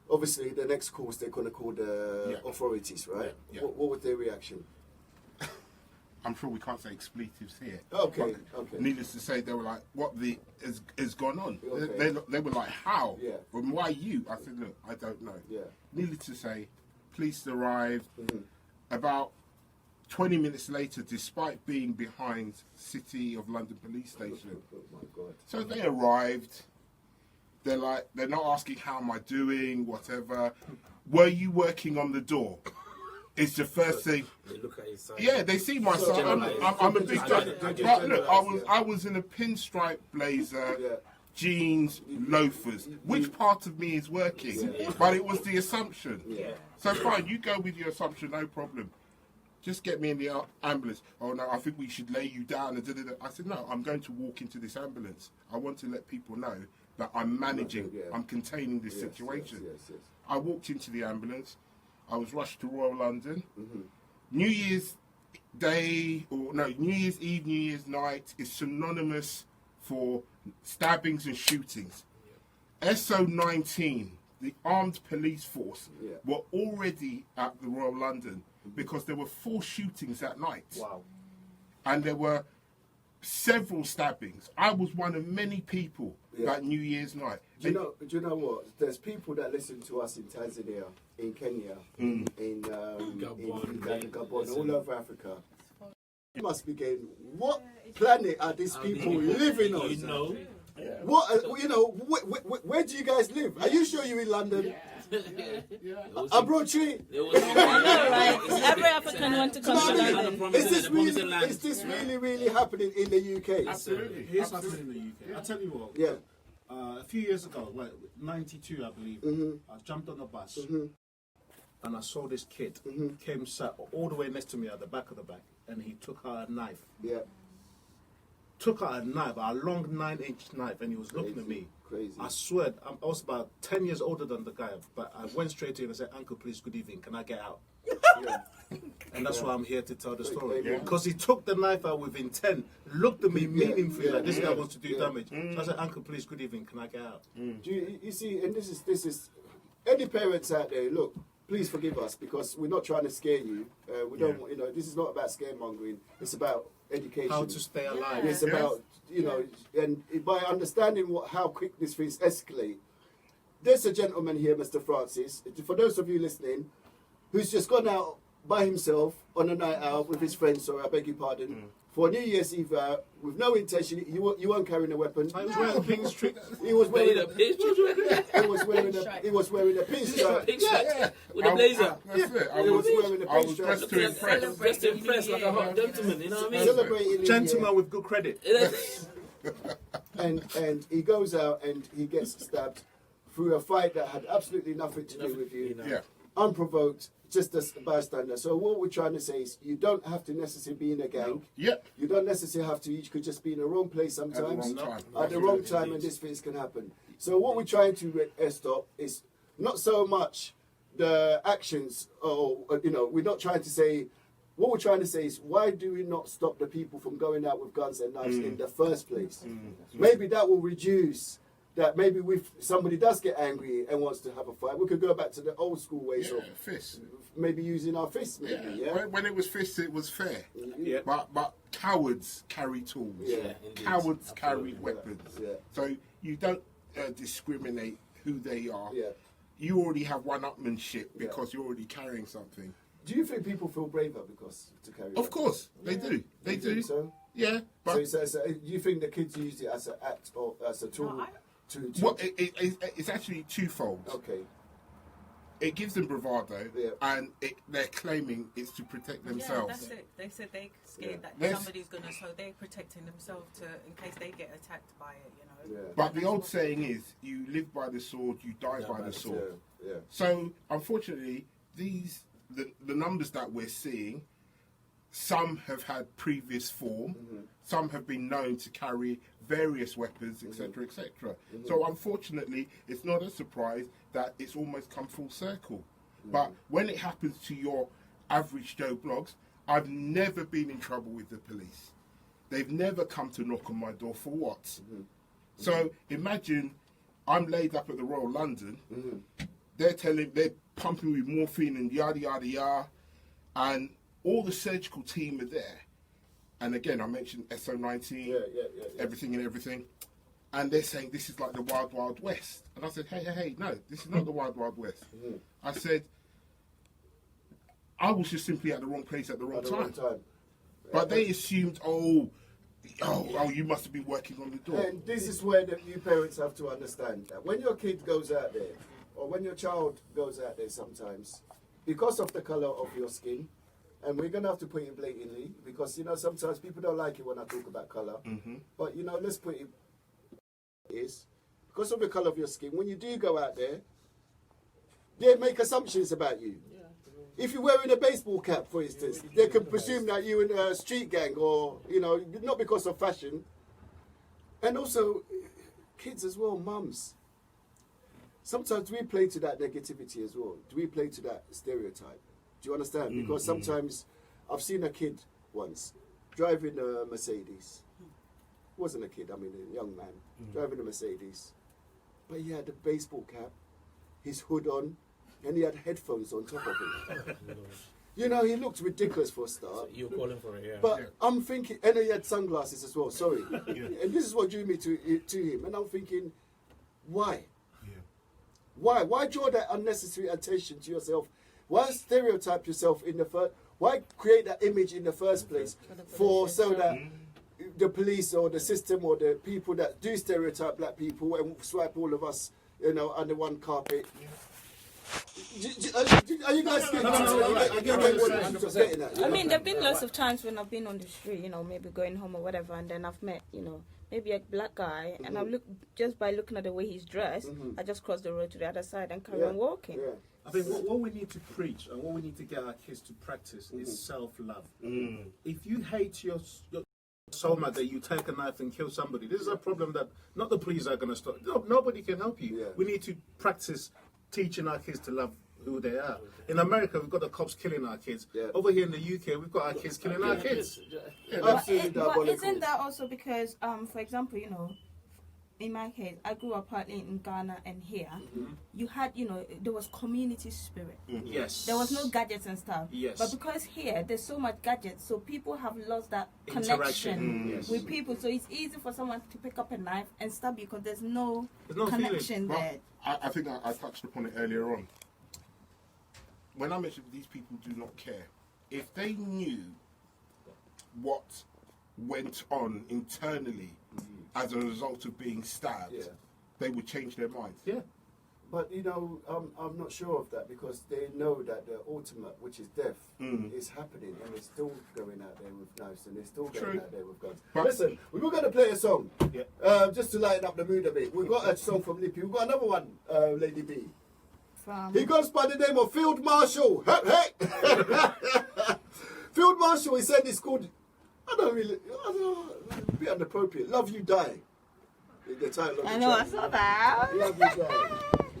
Obviously, the next course they're going to call the authorities, right? What was their reaction? I'm sure we can't say expletives here. Okay. Needless to say, they were like, "What is going on?" Okay. They were like, "How? And why you?" I said, "Look, I don't know." Needless to say, police arrived. About 20 minutes later, despite being behind City of London Police Station. Oh my God. So they arrived. They're not asking how am I doing, whatever. Were you working on the door? It's the first thing. They look at his side. Yeah, they see my side. I'm a big guy. But look, I was in a pinstripe blazer, jeans, loafers. Which part of me is working? But it was the assumption. So fine, you go with your assumption, no problem. Just get me in the ambulance. Oh no, I think we should lay you down. I said, no, I'm going to walk into this ambulance. I want to let people know that I'm managing, Yeah. I'm containing this Yes, situation. yes. I walked into the ambulance. I was rushed to Royal London. Mm-hmm. New Year's Day, New Year's Eve, New Year's night is synonymous for stabbings and shootings. SO19, the armed police force, were already at the Royal London because there were 4 shootings that night. Wow. And there were several stabbings. I was one of many people that New Year's night. Do you know what? There's people that listen to us in Tanzania, in Kenya, in Gabon, all over Africa. You must be going, what planet are these people living on? You know. What where do you guys live? Are you sure you're in London? Abroad tree. Right? Every African want to come to London. Is this really happening in the UK? Absolutely. Here's happening in the UK. I'll tell you what. Yeah. A few years ago, 92, I believe, I jumped on the bus and I saw this kid came sat all the way next to me at the back of the bag, and he took out a knife. Yeah. Took out a knife, a long 9-inch knife, and he was looking at me. Crazy. I swear, I was about 10 years older than the guy, but I went straight to him and said, "Uncle, please, good evening, can I get out?" And that's why I'm here to tell the story. Because he took the knife out with intent, looked at me meaningfully, like this guy wants to do damage. So I said, "Uncle, please, good evening, can I get out?" Do you see, and this is, any parents out there, look, please forgive us because we're not trying to scare you. We don't, this is not about scaremongering. It's about education. How to stay alive. It's about, and by understanding how quick these things escalate. There's a gentleman here, Mr. Francis, for those of you listening, who's just gone out by himself on a night out with his friends, sorry, I beg your pardon, for New Year's Eve out, with no intention. You weren't carrying a weapon. I was wearing a pink strip. He was wearing a pinch shirt. With a blazer. That's it. He was wearing a I pink was shirt. dressed to impress. Dressed to impress like a hot gentleman, you know what I mean? Celebrating Gentleman with good credit. and he goes out and he gets stabbed through a fight that had absolutely nothing to do with you. Yeah. Unprovoked, just as a bystander. So what we're trying to say is you don't have to necessarily be in a gang. Yep. You don't necessarily have to. You could just be in the wrong place sometimes. At the wrong time, and these things can happen. So what we're trying to stop is not so much the actions, we're not trying to say. What we're trying to say is, why do we not stop the people from going out with guns and knives in the first place? Maybe that will reduce that. Maybe if somebody does get angry and wants to have a fight, we could go back to the old school ways of fists. Maybe using our fists. Maybe, When it was fists, it was fair. Yeah. But cowards carry tools. Yeah. Cowards carry weapons. Yeah. So you don't discriminate who they are. Yeah. You already have one-upmanship because you're already carrying something. Do you think people feel braver because to carry? Of course, they do. They do. Think so? Yeah. But So do you think the kids use it as an act or as a tool? it's actually twofold. Okay. It gives them bravado, Yeah. and they're claiming it's to protect Yeah, themselves. that's it. They said they're scared that Yes. somebody's gonna, so they're protecting themselves in case they get attacked by it, Yeah. But the old saying is, you live by the sword, you die by the sword. Yeah. So, unfortunately, the numbers that we're seeing, some have had previous form, some have been known to carry various weapons, etc., etc. So, unfortunately, it's not a surprise that it's almost come full circle. But when it happens to your average Joe Blogs, I've never been in trouble with the police. They've never come to knock on my door for what? So imagine I'm laid up at the Royal London. They're pumping me with morphine and yada yada yada, and all the surgical team are there. And again, I mentioned SO19, everything and everything, and they're saying this is like the Wild Wild West. And I said, hey, no, this is not the Wild Wild West. I said, I was just simply at the wrong place at the wrong time. But they assumed, oh, you must have been working on the door. And this is where you parents have to understand that when your kid goes out there, or when your child goes out there sometimes, because of the colour of your skin, and we're going to have to put it blatantly, because, sometimes people don't like it when I talk about colour, but, let's put it is, because of the colour of your skin, when you do go out there, they make assumptions about you. If you're wearing a baseball cap, for instance, they can presume that you're in a street gang or, not because of fashion. And also, kids as well, mums. Sometimes we play to that negativity as well. Do we play to that stereotype? Do you understand? Because sometimes I've seen a kid once driving a Mercedes. Wasn't a kid, I mean a young man, driving a Mercedes. But he had a baseball cap, his hood on, and he had headphones on top of him. You know, he looked ridiculous for a start. So you're calling for it, yeah. But I'm thinking, and he had sunglasses as well, sorry. And this is what drew me to him. And I'm thinking, why? Why? Why draw that unnecessary attention to yourself? Why stereotype yourself in the first? Why create that image in the first place so that the police or the system or the people that do stereotype black people and swipe all of us, you know, under one carpet? Are you guys getting I mean, there've been lots of times when I've been on the street, you know, maybe going home or whatever, and then I've met, you know, maybe a black guy, and I look just by looking at the way he's dressed, I just cross the road to the other side and carry on walking. I think what we need to preach and what we need to get our kids to practice is self-love. If you hate your soulmate that you take a knife and kill somebody, this is a problem that not the police are going to stop. No, nobody can help you. We need to practice teaching our kids to love who they are. In America, we've got the cops killing our kids. Over here in the UK, we've got our kids killing our kids. But isn't that also because, for example, you know, in my case, I grew up partly in Ghana and here. You had, you know, there was community spirit. Yes. There was no gadgets and stuff. Yes. But because here, there's so much gadgets, so people have lost that connection with people. So it's easy for someone to pick up a knife and stab you because there's no connection there. I think I touched upon it earlier on. When I mentioned these people do not care, if they knew what went on internally as a result of being stabbed, they would change their minds. But you know, I'm not sure of that because they know that the ultimate, which is death, is happening, and they're still going out there with knives, and they're still going out there with guns. But listen, we were going to play a song, just to lighten up the mood a bit. We've got a song from Lippy. We've got another one, Lady B. He goes by the name of Field Marshal. Hey! Field Marshal, he said it's called, I don't know, a bit inappropriate. Love You Die. The title of the track. I saw that. Love You Die.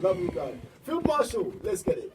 Love You Die. Field Marshal, let's get it.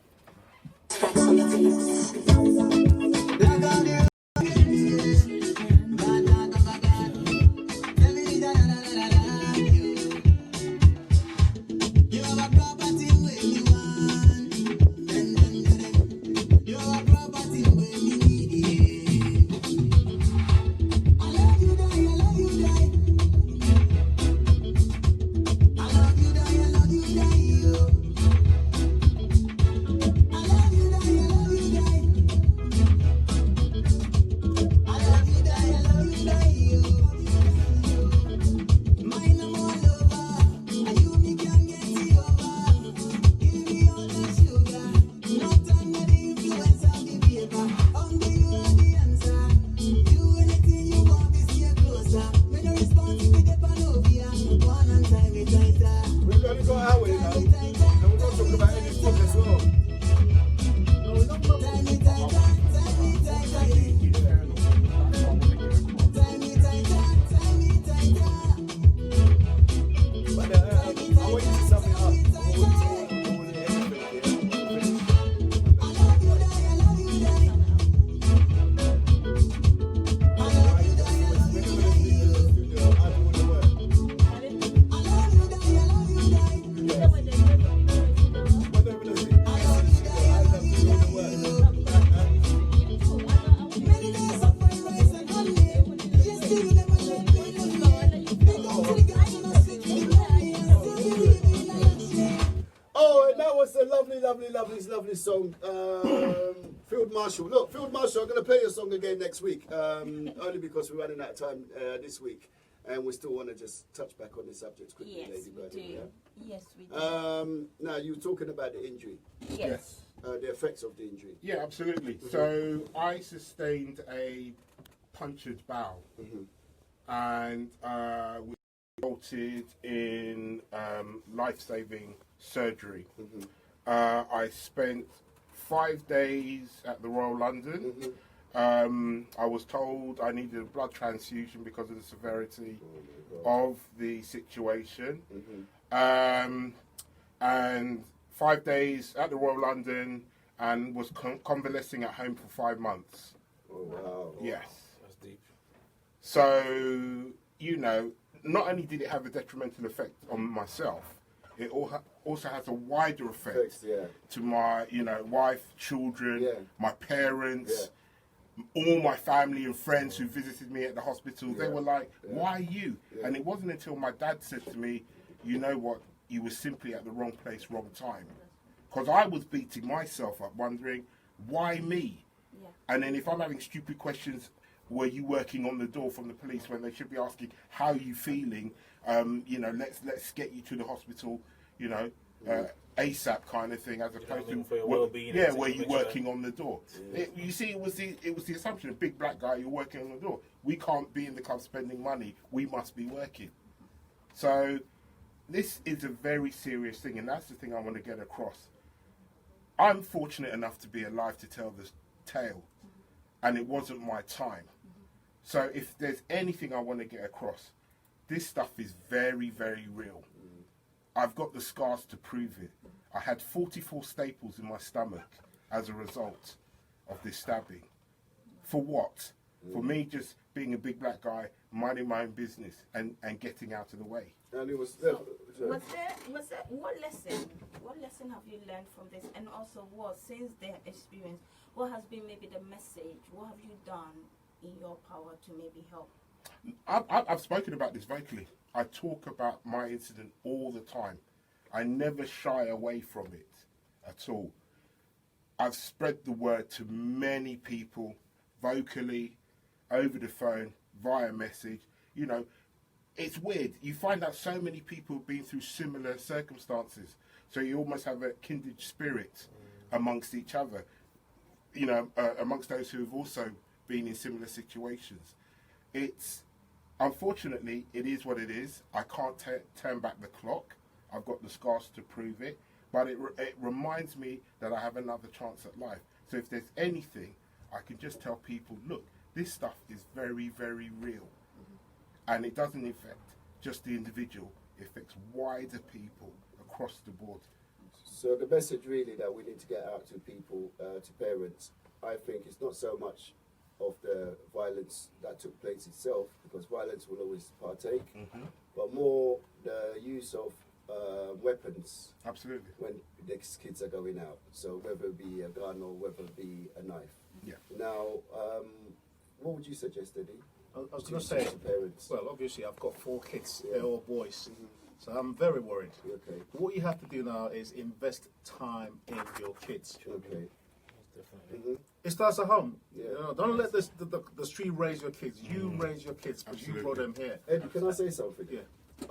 Lovely song. Field Marshal. Look, Field Marshal, I'm going to play your song again next week. Only because we're running out of time this week. And we still want to just touch back on the subject quickly, Lady Bird. Yes, we do. Now, you were talking about the injury. Yes. The effects of the injury. Yeah, absolutely. So I sustained a punctured bowel. And we resulted in life-saving surgery. I spent 5 days at the Royal London. I was told I needed a blood transfusion because of the severity of the situation. And 5 days at the Royal London and was convalescing at home for 5 months. Oh, wow. Yes. That's deep. So, you know, not only did it have a detrimental effect on myself, it also has a wider effect to my, you know, wife, children, my parents, all my family and friends who visited me at the hospital. They were like, why you? And it wasn't until my dad said to me, you know what, you were simply at the wrong place, wrong time. Because I was beating myself up, wondering, why me? And then if I'm having stupid questions, were you working on the door from the police when they should be asking, how are you feeling? You know, let's get you to the hospital, you know, ASAP kind of thing, as opposed to for your well-being. were you working on the door? You see, it was the assumption, a big black guy, you're working on the door. We can't be in the club spending money. We must be working. So this is a very serious thing, and that's the thing I want to get across. I'm fortunate enough to be alive to tell this tale, and it wasn't my time. So if there's anything I want to get across, this stuff is very, very real. I've got the scars to prove it. I had 44 staples in my stomach as a result of this stabbing. For what? For me just being a big black guy, minding my own business and getting out of the way. And it was what lesson have you learned from this? And also since their experience, what has been maybe the message? What have you done in your power to maybe help? I've spoken about this vocally. I talk about my incident all the time. I never shy away from it at all. I've spread the word to many people, vocally, over the phone, via message. You know, it's weird. You find out so many people have been through similar circumstances. So you almost have a kindred spirit amongst each other, you know, amongst those who have also been in similar situations. Unfortunately, it is what it is. I can't turn back the clock. I've got the scars to prove it. But it reminds me that I have another chance at life. So if there's anything, I can just tell people, look, this stuff is very, very real. And it doesn't affect just the individual. It affects wider people across the board. So the message really that we need to get out to people, to parents, I think it's not so much of the violence that took place itself, because violence will always partake, but more the use of weapons. Absolutely. When the kids are going out. So whether it be a gun or whether it be a knife. Yeah. Now, what would you suggest, Eddie? I was going to say, parents. well, obviously I've got 4 kids, they're all boys, so I'm very worried. Okay. What you have to do now is invest time in your kids. Okay. It starts at home. You know, don't let the street raise your kids. You raise your kids because you brought them here. Eddie, can I say something? Yeah.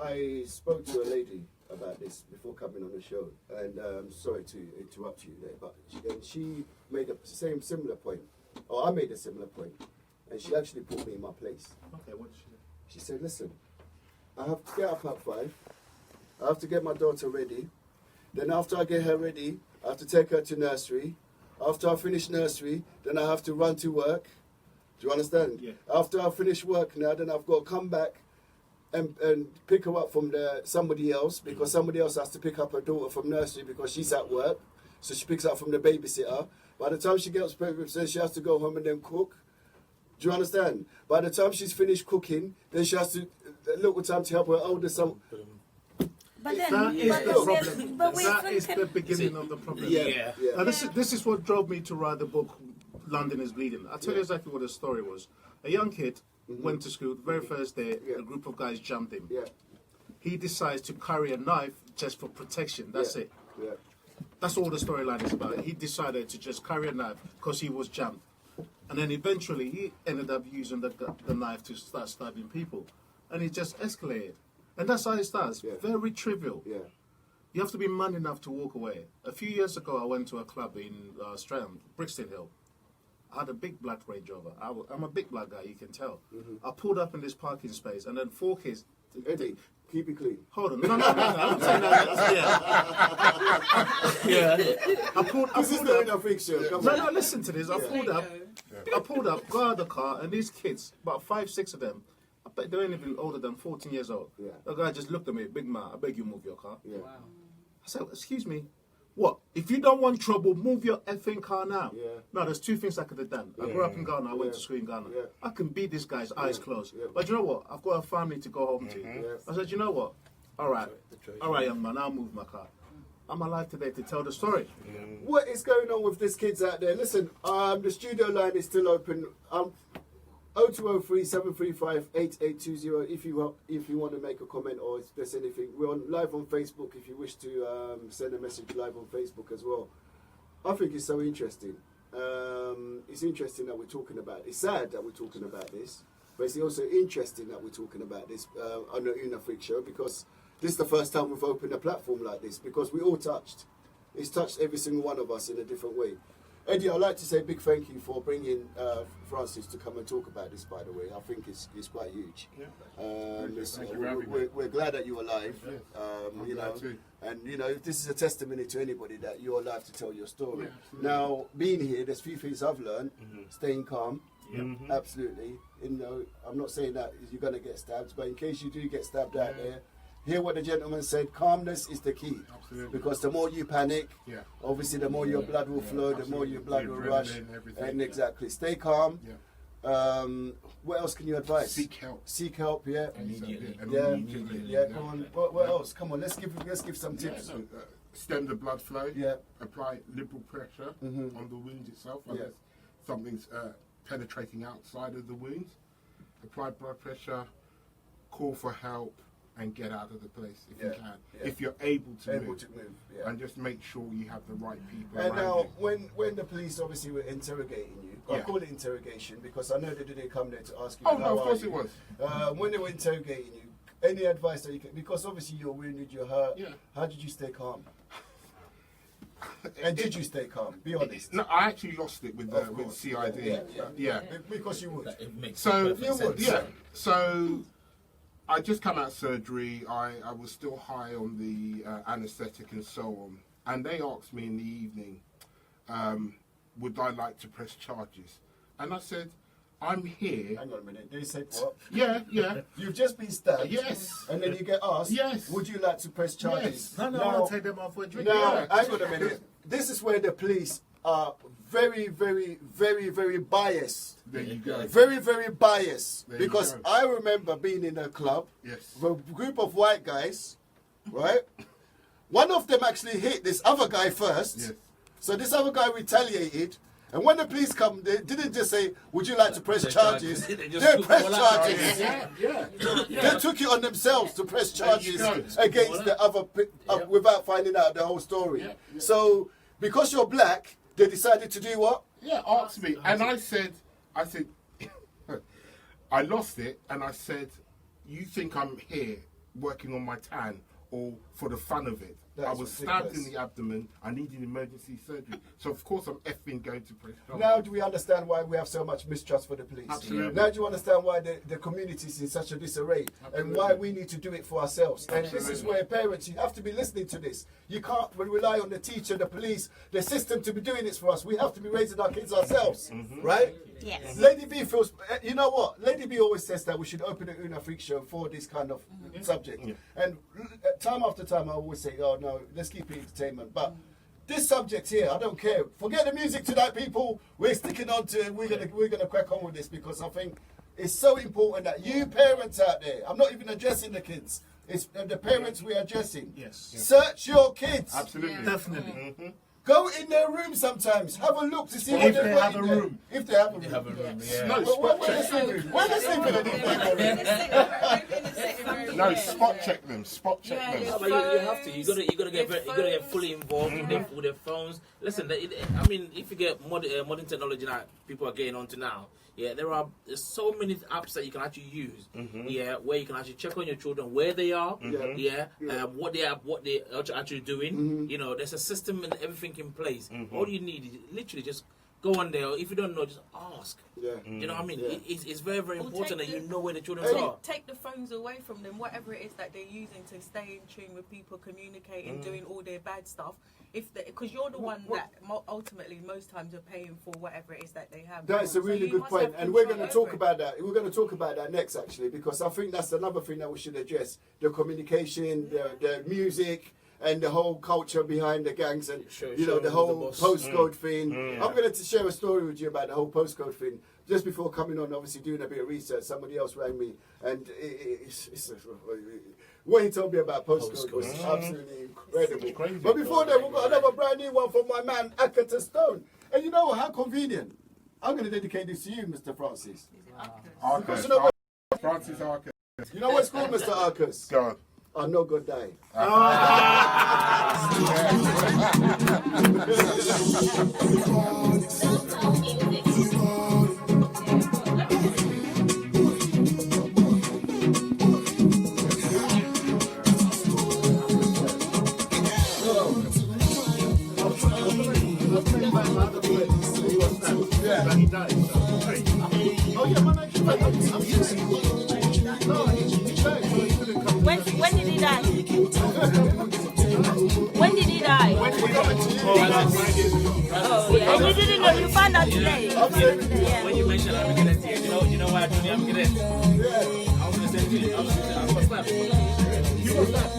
I spoke to a lady about this before coming on the show, and sorry to interrupt you there, but she made a similar point, or I made a similar point, and she actually put me in my place. Okay, what did she do? She said, listen, I have to get up at 5, I have to get my daughter ready, then after I get her ready, I have to take her to nursery, after I finish nursery, then I have to run to work, do you understand? Yeah. After I finish work now, then I've got to come back and pick her up from somebody else, because somebody else has to pick up her daughter from nursery because she's at work, so she picks up from the babysitter. By the time she gets pregnant, then she has to go home and then cook. Do you understand? By the time she's finished cooking, then she has to a little time to help her older son. But then, That is the problem. That is the beginning See, of the problem. Yeah. Now this is what drove me to write the book, London is Bleeding. I'll tell you exactly what the story was. A young kid went to school. The very first day, a group of guys jumped him. Yeah. He decides to carry a knife just for protection. That's it. Yeah. That's all the storyline is about. He decided to just carry a knife because he was jumped. And then eventually he ended up using the knife to start stabbing people. And it just escalated. And that's how it starts. Yeah. Very trivial. Yeah. You have to be man enough to walk away. A few years ago, I went to a club in Strand, Brixton Hill. I had a big black Range Rover. I'm a big black guy, you can tell. I pulled up in this parking space, and then 4 kids Eddie, keep it clean. Hold on. No. I'm saying that. Yeah. I pulled This is the Afrik show. Come on. No, listen to this. I pulled up, got out of the car, and these kids, about 5, 6 of them, I bet they're only been older than 14 years old. Yeah. The guy just looked at me, big man, I beg you move your car. Yeah. Wow. I said, excuse me, what? If you don't want trouble, move your effing car now. Yeah. No, there's 2 things I could have done. I grew up in Ghana, I went to school in Ghana. Yeah. I can beat this guy's eyes closed. Yeah. But you know what? I've got a family to go home to. Yes. I said, you know what? All right, young man, I'll move my car. I'm alive today to tell the story. What is going on with these kids out there? Listen, the studio line is still open. 0203 735 8820 if you want to make a comment or if there's anything. We're live on Facebook if you wish to send a message live on Facebook as well. I think it's so interesting. It's interesting that we're talking about it. It's sad that we're talking about this, but it's also interesting that we're talking about this on the Afrik show because this is the first time we've opened a platform like this because we all touched. It's touched every single one of us in a different way. Eddie, I'd like to say a big thank you for bringing Francis to come and talk about this, by the way. I think it's quite huge. Yeah. We're glad that you're alive. Yeah. You know, too. and you know, this is a testimony to anybody that you're alive to tell your story. Yeah, now, being here, there's a few things I've learned. Staying calm. Mm-hmm. Absolutely. You know, I'm not saying that you're going to get stabbed, but in case you do get stabbed out there, hear what the gentleman said, calmness is the key. Absolutely. Because the more you panic, obviously the more your blood will flow, the more your blood will rush. And exactly. Stay calm. Yeah. What else can you advise? Seek help. Seek help, yeah. Immediately. Yeah, come on. What else? Come on, let's give some tips. Stem the blood flow. Yeah. Apply liberal pressure on the wound itself. Unless something's penetrating outside of the wound. Apply blood pressure. Call for help. And get out of the place if you can. Yeah. If you're able to move. And just make sure you have the right people and around now, you. when the police obviously were interrogating you, I call it interrogation because I know they didn't come there to ask you. Oh no, of course it was. When they were interrogating you, any advice that you can? Because obviously you're wounded, you're hurt. Yeah. How did you stay calm? And did you stay calm? Be honest. No, I actually lost it with CID. Yeah. Because you would. So you would. Yeah. So. I just come out of surgery. I was still high on the anaesthetic and so on. And they asked me in the evening, would I like to press charges? And I said, I'm here. Hang on a minute. They said what? Yeah. You've just been stabbed. Yes. And then you get asked, would you like to press charges? Yes. No, I'll take them off for a drink. No, hang on a minute. This is where the police are very, very, very, very biased. There you go. Very, very biased. There because I remember being in a club with a group of white guys, right? One of them actually hit this other guy first. Yes. So this other guy retaliated. And when the police come, they didn't just say, would you like to press charges? They pressed charges. They took it on themselves to press charges against the other, without finding out the whole story. So, because you're black, they decided to do what? Yeah, asked me. And I said, I lost it, and I said, you think I'm here working on my tan or for the fun of it? I was stabbed in the abdomen. I needed emergency surgery. So, of course, I'm effing going to press charges. Now do we understand why we have so much mistrust for the police? Absolutely. Now do you understand why the community is in such a disarray? And why we need to do it for ourselves? And this is where parents, you have to be listening to this. You can't rely on the teacher, the police, the system to be doing this for us. We have to be raising our kids ourselves. Right? Yes. Lady B feels, you know what? Lady B always says that we should open an Afrik show for this kind of subject. And time after time I always say, oh no, let's keep it entertainment. But this subject here, I don't care. Forget the music tonight, people. We're sticking on to it. We're gonna crack on with this because I think it's so important that you parents out there, I'm not even addressing the kids. It's the parents we're addressing. Yes. Search your kids. Absolutely. Definitely. Go in their room sometimes. Have a look to see what If they've they got have in a there. room. If they have a room. No, Where they sleeping? Where they sleeping? No, spot check them. Spot check them. No, but you have to. You gotta get fully involved with their phones. Listen, I mean, if you get modern technology that people are getting onto now, there's so many apps that you can actually use. Where you can actually check on your children where they are. What they are actually doing. You know, there's a system and everything in place. All you need is literally just go on there. If you don't know, just ask. Yeah. You know what I mean? Yeah. It's very, very Or important that take you know where the children Hey. are. Take the phones away from them, whatever it is that they're using to stay in tune with people, communicating, doing all their bad stuff. Because you're the one that ultimately most times are paying for whatever it is that they have. That's a really good point, and we're going to talk about that. We're going to talk about that next, actually, because I think that's another thing that we should address: the communication, the music, and the whole culture behind the gangs, and the whole postcode thing. I'm going to share a story with you about the whole postcode thing. Just before coming on, obviously doing a bit of research, somebody else rang me, and what he told me about postcode was absolutely incredible. Crazy, but before that, we've got another brand new one from my man, Akata Stone. And you know what? How convenient. I'm going to dedicate this to you, Mr. Francis. Arcus. You know what? Francis Arcus. You know what's called, Mr. Arcus? Go. I know God die. When did he die? When did he die? Oh, yeah. And you didn't know, you found out today. Yeah. When you mentioned Afrik, you know why I told you Afrik? I was going to say to you, I was going to slap. You were slapped.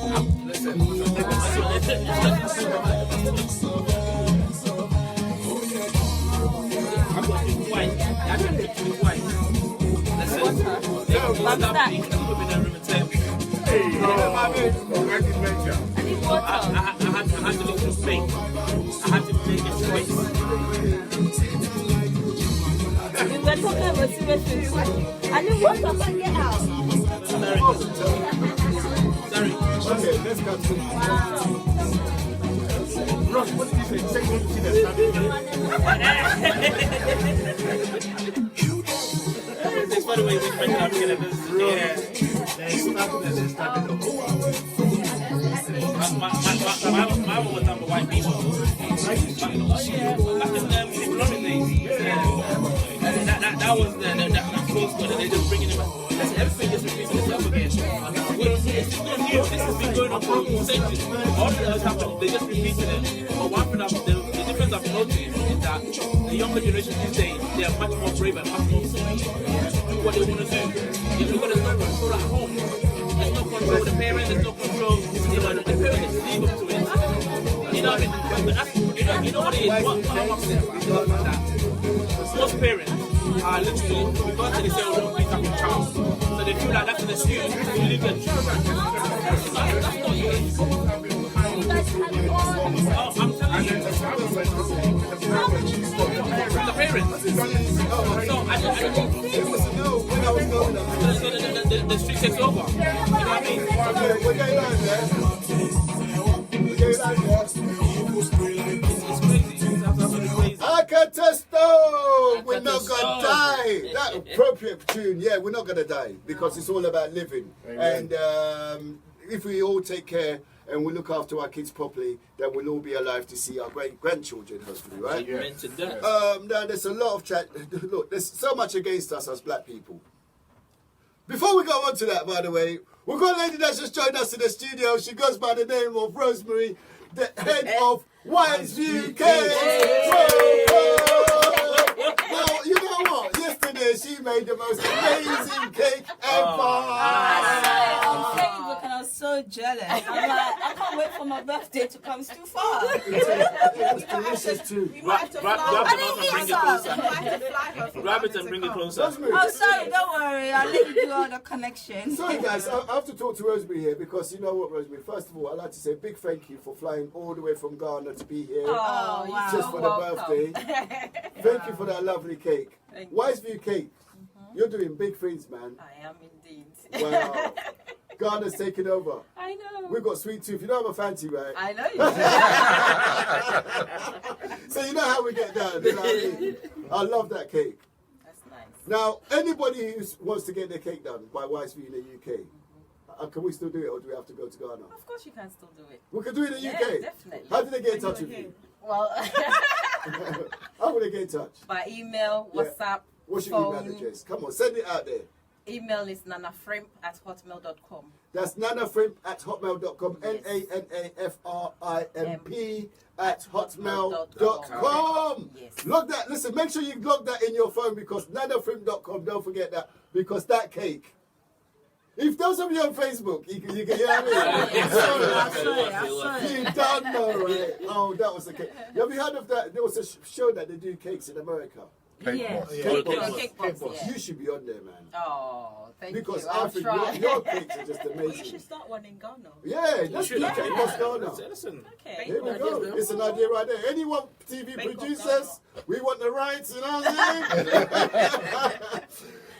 I'm going to be white. I can be white. Listen. What's that? You can put me in that room and tell me. I had to look for fate. I had to make a choice. We were talking about serious things. I didn't want to get out. Sorry. Okay, let's go to Ross, what did you say? Say what you see It's funny when you mention Afrik. My mom was number white people. Back in the colonial days, that was that close code, and they just bringing it back. Everything just repeating itself again. It's not new. This has been going on for centuries. All that has happened, they just repeating it. But one thing, the difference I've noticed is that the younger generation these days, they are much more brave and much more free to do what they want to do. If you've got to start control at home, there's no control with the parents, there's no control. The parents just leave up to it. You know what I mean? But that's, you know what it is? What I'm upset about that. Most parents are literally, because they say, oh, don't beat up your child. So they feel like that's an excuse to leave their children. That's not it. Oh, I'm telling you. From the parents. So I just know when I was going up. The street takes over. You know what I mean? we're going on there. We're going on there. It's crazy. It's absolutely crazy. Akatesto! We're not gonna die. That appropriate tune, yeah, we're not gonna die because it's all about living. Amen. And if we all take care and we look after our kids properly, then we'll all be alive to see our grandchildren, hopefully, right? Yeah. Now there's a lot of chat. Look, there's so much against us as black people. Before we go on to that, by the way, we've got a lady that's just joined us in the studio. She goes by the name of Rosemary, the head of Wise UK. Now, you know what? Yesterday she made the most amazing cake ever. I'm saying, look, and I was so jealous. I'm like, I can't wait for my birthday to come. It's too far. It was delicious too. We might have to Grab fly. the mouse and bring it closer. We might have to fly her. Grab it and bring it closer. Rosemary. Oh, sorry, don't worry. I'll let you do all the connections. Sorry guys, I have to talk to Rosemary here because you know what, Rosemary, first of all, I'd like to say a big thank you for flying all the way from Ghana to be here Oh, wow. just for the birthday. Thank you for that lovely cake. Wiseview Cake, you're doing big things, man. I am indeed. Wow. Ghana's taking over. I know. We've got sweet tooth. You know I'm a fancy, right? I know you. So you know how we get down. You know what I mean? I love that cake. That's nice. Now, anybody who wants to get their cake done by Wiseview in the UK, can we still do it or do we have to go to Ghana? Of course you can still do it. We can do it in the Yeah, UK? definitely. How did they get in touch with you? Well, How would they get in touch? By email, WhatsApp, What's your phone. email address? Come on, send it out there. Email is nanafrimp@hotmail.com. That's nanafrimp@hotmail.com. Yes. nanafrimp@hotmail.com. Yes. Log that. Listen, make sure you log that in your phone because nanafrimp.com. Don't forget that because that cake. If those of you on Facebook, you can hear me. You don't know, right? Oh, that was the cake. Have you heard of that? There was a show that they do cakes in America. Yes. Cake Boss, Boss. yeah. You should be on there, man. Oh, thank Because you. I'll Afrik, try. your cakes are just Well, you amazing. should start one in Ghana. Yeah, let's do Cake Boss Ghana. Listen. Okay. Here we go. It's an idea right there. Anyone, TV producers, we want the rights, you know what I'm saying?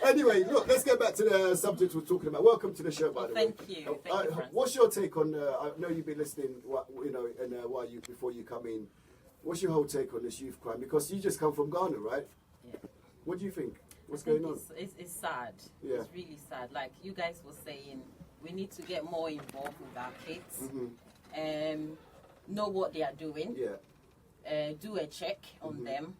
Anyway, look, let's get back to the subject we're talking about. Welcome to the show, by the way. Thank you. Thank you, Francis. What's your take on? I know you've been listening, before you come in. What's your whole take on this youth crime? Because you just come from Ghana, right? Yeah. What do you think? What's I think going on? It's sad. Yeah. It's really sad. Like you guys were saying, we need to get more involved with our kids. Know what they are doing. Yeah. Do a check on them.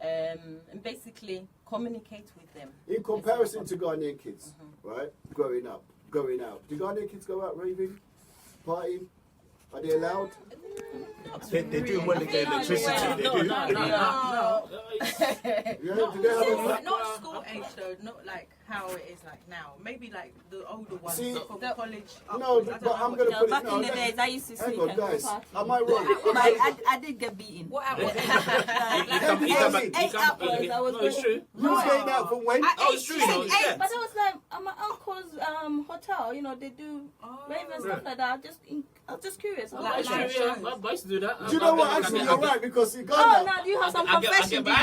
And basically communicate with them. In comparison to Ghanaian kids, right? Growing up, going out. Do Ghanaian kids go out raving, partying? Are they allowed? They do when they get electricity. They do. Yeah, do they have a... Not school age though, not like how it is like now. Maybe like the older ones See, from college. No, upwards. I don't but know I'm what going to they put are. it... Back in the days, I used to Hang sneak on, and go guys. party. Am I wrong? I did get beaten. What hours? Eight hours, I was No, it's true. You was going out from when? Oh, it's true. You know, yeah. But it was like at my uncle's hotel. You know, they do rave and stuff like that. I was just curious. I was Oh, like, it's true. Yeah. My boys do that. Do you know what? Actually, you're right because in oh, Ghana... now do you have some I get confession? back.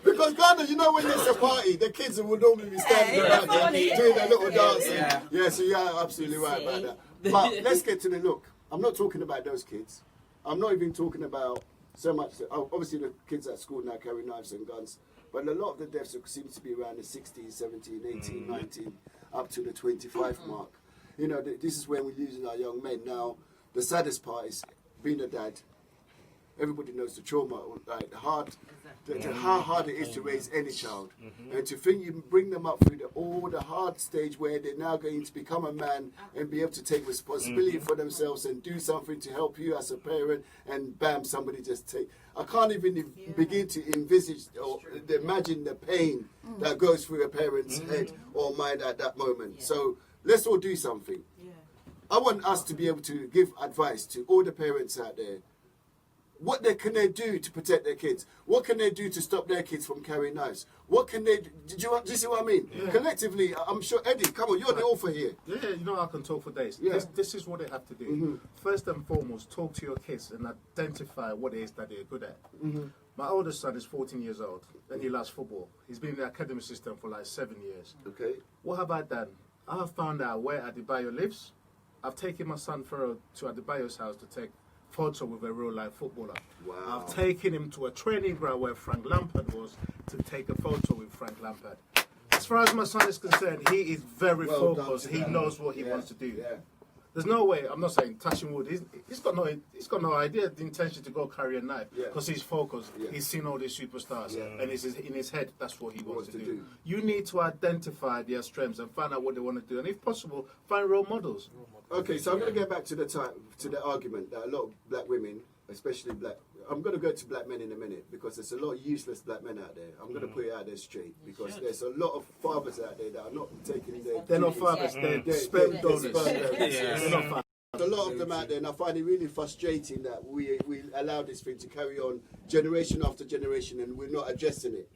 Because Ghana, you know when there's a party, the kids will normally be standing around there doing their little dancing. Yeah, so you're absolutely right about that. But let's get to the look. I'm not talking about those kids. I'm not even talking about so much. Obviously, the kids at school now carry knives and guns. But a lot of the deaths seem to be around the 16, 17, 18, 19, up to the 25 mark. You know, this is when we're losing our young men. Now, the saddest part is being a dad. Everybody knows the trauma, like how hard it is to raise any child, and to think you bring them up through all the hard stage where they're now going to become a man and be able to take responsibility for themselves and do something to help you as a parent, and bam, somebody just take. I can't even begin to envisage or imagine the pain that goes through a parent's head or mind at that moment. So let's all do something. I want us to be able to give advice to all the parents out there. What can they do to protect their kids? What can they do to stop their kids from carrying knives? What can they do? Do you see what I mean? Yeah. Collectively, I'm sure, Eddie, come on, you're the author here. Yeah, you know I can talk for days. Yeah. This is what they have to do. First and foremost, talk to your kids and identify what it is that they're good at. My oldest son is 14 years old and he loves football. He's been in the academy system for like 7 years. Okay. What have I done? I have found out where Adebayo lives. I've taken my son to Adebayo's house to take photo with a real life footballer. Wow. I've taken him to a training ground where Frank Lampard was to take a photo with Frank Lampard. As far as my son is concerned, he is very focused. He knows what he wants to do. Yeah. There's no way. I'm not saying touching wood. He's got no idea the intention to go carry a knife because he's focused. Yeah. He's seen all these superstars and it's in his head. That's what he wants to do. do. You need to identify their strengths and find out what they want to do, and if possible, find role models. Okay, so I'm going to get back to the argument that a lot of black women, especially black, I'm going to go to black men in a minute because there's a lot of useless black men out there. I'm going to put it out there straight because there's a lot of fathers out there that are not taking their... They're not fathers, they're sperm donors. They're not fathers. A lot of them out there, and I find it really frustrating that we allow this thing to carry on generation after generation and we're not addressing it.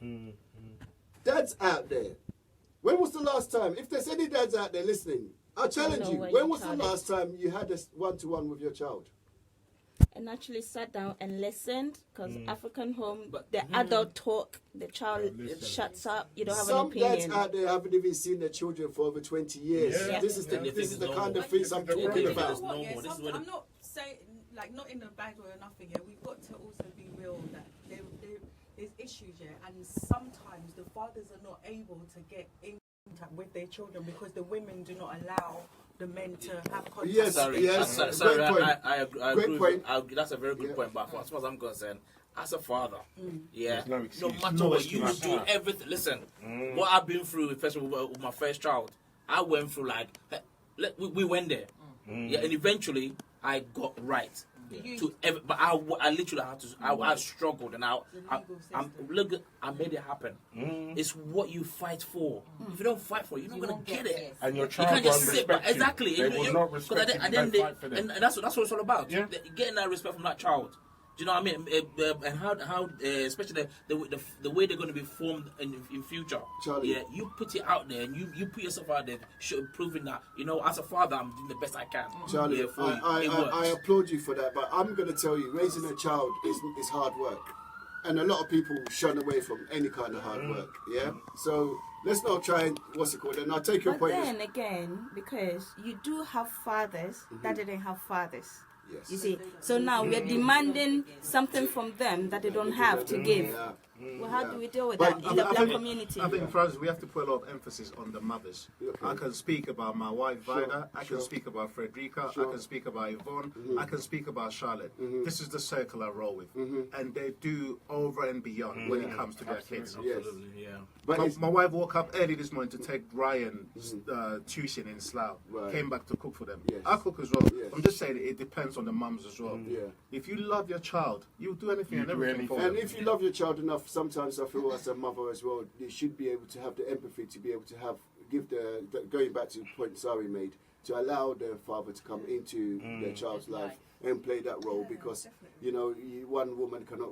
Dads out there, when was the last time, if there's any dads out there listening, I challenge you, when was the last time you had a one-to-one with your child? And actually sat down and listened, because African home, the adult talk, the child shuts up, you don't have an opinion. Some dads out there haven't even seen their children for over 20 years. Yeah. This is the kind of things I'm talking about. I'm not saying, like, not in a bad way or nothing, we've got to also be real that there's issues, and sometimes the fathers are not able to get in contact with their children because the women do not allow the men to have contact. Yes, Sorry, yes. sorry, Great point. I agree Great with point. you. That's a very good point, but as far as I'm concerned, as a father, yeah, no no excuse. matter No what, you will excuse. do everything. Listen, what I've been through, especially with my first child, I went through like, we went there, yeah, and eventually I got right. But I literally had to. I struggled, and I made it happen. It's what you fight for. If you don't fight for it, you're not gonna get it. And your You child can't just won't sit back. respect you. Exactly. They will not respect you if you don't fight for them. And that's what it's all about. Yeah. Getting that respect from that child. Do you know what I mean? And how especially the way they're going to be formed in future. Charlie. Yeah, you put it out there and you put yourself out there, proving that, you know, as a father, I'm doing the best I can. Charlie, Yeah, for you. It I works. applaud you for that, but I'm going to tell you, raising a child is hard work. And a lot of people shun away from any kind of hard work, yeah? So let's not try and, what's it called? And I'll take your But point. then again, because you do have fathers that didn't have fathers. Yes. You see, so now we're demanding something from them that they don't have to give. Yeah. Well, how do we deal with But that in the black community? I think, Francis, we have to put a lot of emphasis on the mothers. Okay. I can speak about my wife, Vida. I Sure. can speak about Frederica. Sure. I can speak about Yvonne. I can speak about Charlotte. This is the circle I roll with. And they do over and beyond when it comes to their kids. Yes. Absolutely, yeah. But My wife woke up early this morning to take Ryan tuition in Slough. Right. Came back to cook for them. Yes. I cook as well. Yes. I'm just saying it depends on the mums as well. Yeah. If you love your child, you'll do anything You and do everything for anything. them. And if you love your child enough, sometimes I feel as a mother as well, you should be able to have the empathy to be able to give the going back to the point Sari made, to allow the father to come into their child's life and play that role, because you know one woman cannot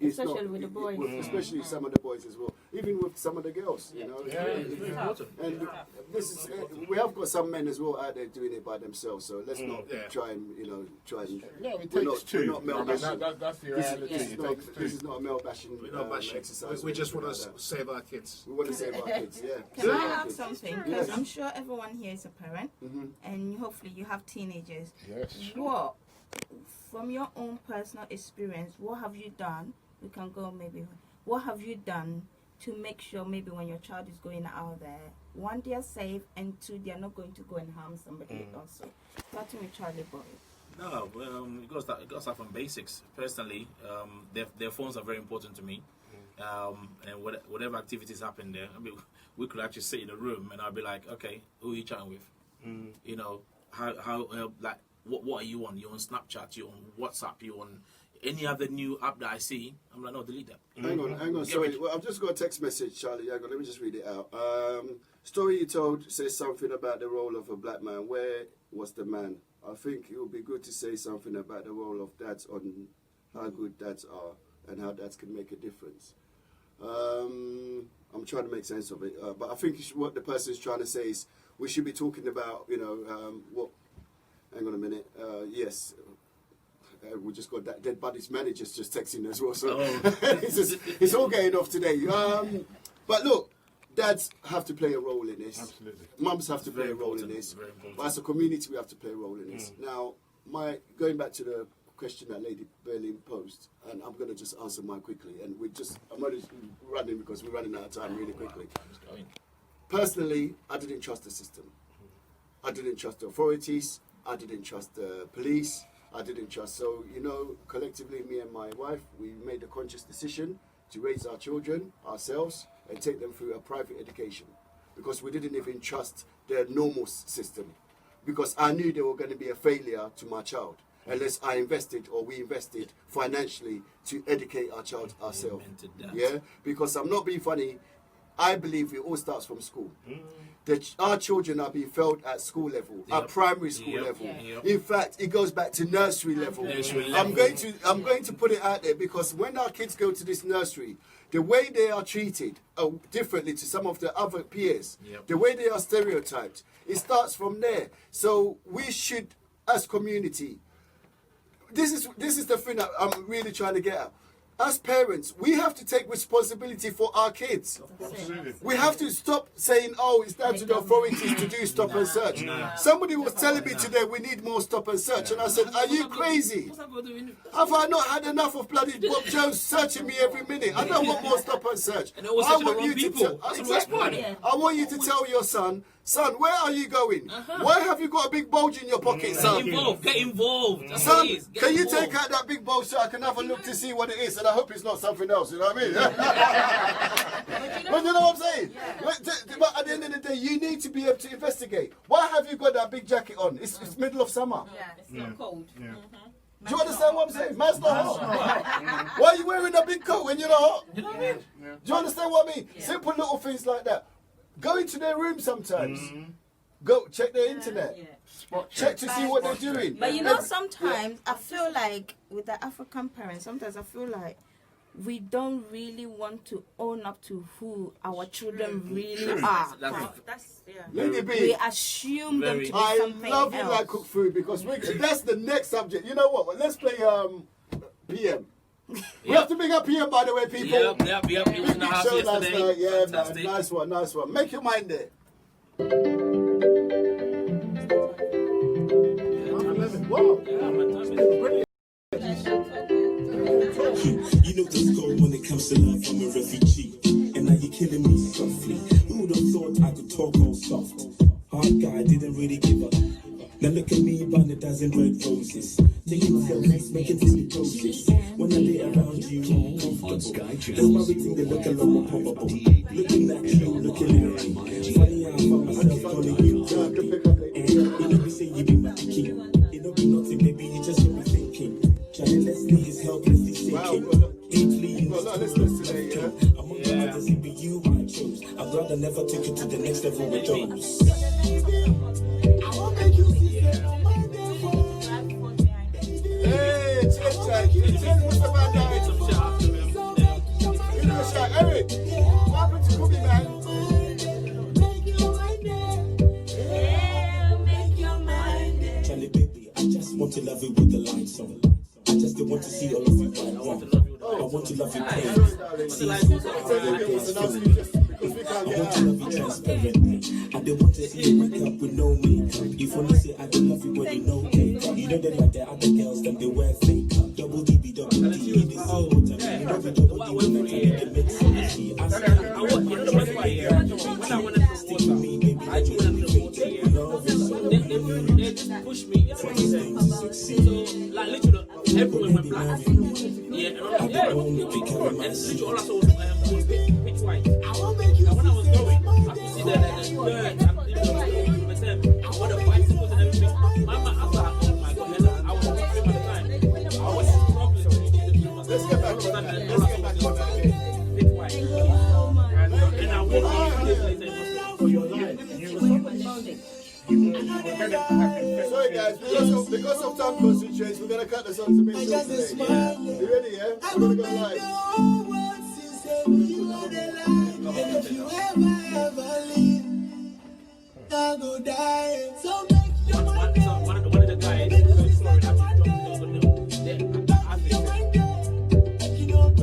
Especially with the boys. especially some of the boys as well, even with some of the girls, you know. It's very important. And this is we have got some men as well out there doing it by themselves, so let's not try and No, it we're takes not- two. we're not male I mean, bashing. that's the This reality. is It not- takes this is two. not a male bashing We're not bashing. exercise. We just or want anything to like save our kids. that. We want to save our kids, yeah. Can Save I our ask kids. something? Yes. Because I'm sure everyone here is a parent, and hopefully you have teenagers. Yes. What, from your own personal experience, what have you done? We can go maybe. What have you done to make sure maybe when your child is going out there, one, they are safe, and two, they are not going to go and harm somebody also? Starting with Challeyboy. No, it goes start from basics. Personally, their phones are very important to me. And whatever activities happen there, I mean, we could actually sit in a room and I'll be like, okay, who are you chatting with? You know, how like what are you on? You're on Snapchat, you're on WhatsApp, you're on any other new app that I see. I'm like, no, delete that. Hang on. Sorry, well, I've just got a text message, Charlie. Hang on, let me just read it out. Story you told says something about the role of a black man. Where was the man? I think it would be good to say something about the role of dads on how good dads are and how dads can make a difference. I'm trying to make sense of it, but I think what the person is trying to say is we should be talking about, you know, what. Hang on a minute. Yes. We just got that dead buddies managers just texting as well, so it's all getting off today. But look, dads have to play a role in this. Absolutely. Mums have to play a role in this. But as a community, we have to play a role in this. Now, going back to the question that Lady Berlin posed, and I'm going to just answer mine quickly. And I'm only running because we're running out of time really quickly. Personally, I didn't trust the system. I didn't trust the authorities. I didn't trust the police. I didn't trust. So, you know, collectively, me and my wife, we made a conscious decision to raise our children ourselves and take them through a private education, because we didn't even trust the normal system, because I knew they were going to be a failure to my child unless I invested or we invested financially to educate our child ourselves. Yeah, because I'm not being funny. I believe it all starts from school. Our children are being failed at school level, at primary school level. In fact, it goes back to nursery level. I'm going to put it out there, because when our kids go to this nursery, the way they are treated differently to some of the other peers, the way they are stereotyped, it starts from there. So we should, as community, this is the thing that I'm really trying to get at. as parents, we have to take responsibility for our kids. We have to stop saying, oh, it's down to the authorities to do stop and search. Somebody was telling me today we need more stop and search, and I said, are you crazy? Have I not had enough of bloody Bob Jones searching me every minute? I don't want more stop and search. I want you to tell. Exactly. I want you to tell your son, where are you going? Why have you got a big bulge in your pocket, son? Get involved. That's Son, can you take out that big bulge so I can have a look to see what it is? And I hope it's not something else, you know what I mean? But you know what I'm saying? But at the end of the day, you need to be able to investigate. Why have you got that big jacket on? It's middle of summer. Yeah, it's not cold. Do you understand what I'm saying? Man's not hot. Why are you wearing a big coat when you're not hot? You know what I mean? Do you understand what I mean? Simple little things like that. Go into their room sometimes. Go check their internet. Check to see what they're doing. But you know, sometimes I feel like with the African parents, sometimes I feel like we don't really want to own up to who our children really are. We assume them to be something love else. it like cook food because that's the next subject. You know what? Well, let's play PM. We have to big up PM, by the way, people. Yep. He was in the house yesterday. Yeah, man. Nice one. Make your mind there. Wow. You know the score when it comes to love, I'm a refugee. And now you're killing me softly. Who would have thought I could talk all soft? Hard guy, didn't really give up. Now look at me, buying a dozen red roses. Taking selfies, making silly poses. When I lay around you, comfortable. That's my rating, they look a lot more probable. Looking at you, looking at me. Funny how I found myself calling you Johnny. And you know we say you be my king. You know be nothing, baby, you just got me thinking. Johnny Leslie is helplessly sinking. Deeply in the among the others, it be you I chose. I'd rather never take you to the next level with those. Hey, Mr. Van Dyke. Give him a shot. Eric, what happened to Cookie, man? Charlie, baby, I just want to love you with the lights on. I just don't want to see all of you right wrong. I want to love you plain. See you I want to love you transparently. I don't want to see you wake up with no makeup. If only say I don't love you when you know makeup. You know that like the other girls, them they wear fake up. Double D, this is what I mean. You know the double D, they make sense. I said, I want you to stick with me, baby. I do want to they just push me into the so, like, literally, everyone went black. Yeah, and I'm like, and literally, all I saw was pitch white. And when I was going, I could see the dirt and but then, what the bicycles and everything, my man, I thought, oh my god, I was walking at the time. I was struggling. Let's get back on that. Pitch white. And I walked for your life. Sorry guys, because of time constraints, we're gonna cut this on to make sure today. Yeah? You ready, yeah? We're gonna go live. If you ever leave, I'll go die. So make your mind up. One of the guys in Florida actually dropped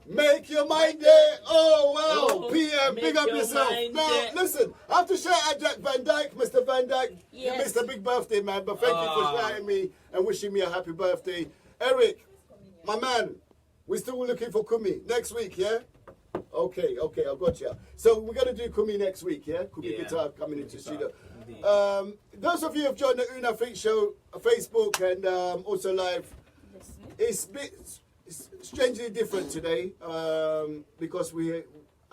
Make your mind there. Oh wow, PM, big up yourself. Now listen, I have to shout out Jack Van Dyke, Mr. Van Dyke. You missed a big birthday, man. But thank you for shouting me and wishing me a happy birthday. Eric, my man, we're still looking for Kumi next week, yeah? Okay, I got you. So we're gonna do Kumi next week, yeah? Kumi guitar coming into studio. Those of you who have joined the Afrik show, Facebook and also live, it's strangely different today because we,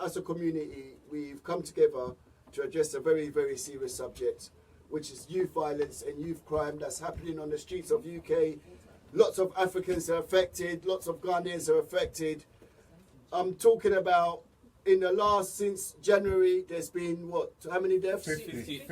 as a community, we've come together to address a very, very serious subject, which is youth violence and youth crime that's happening on the streets of UK. Lots of Africans are affected, lots of Ghanaians are affected. I'm talking about in the last, since January, there's been what, how many deaths? 50.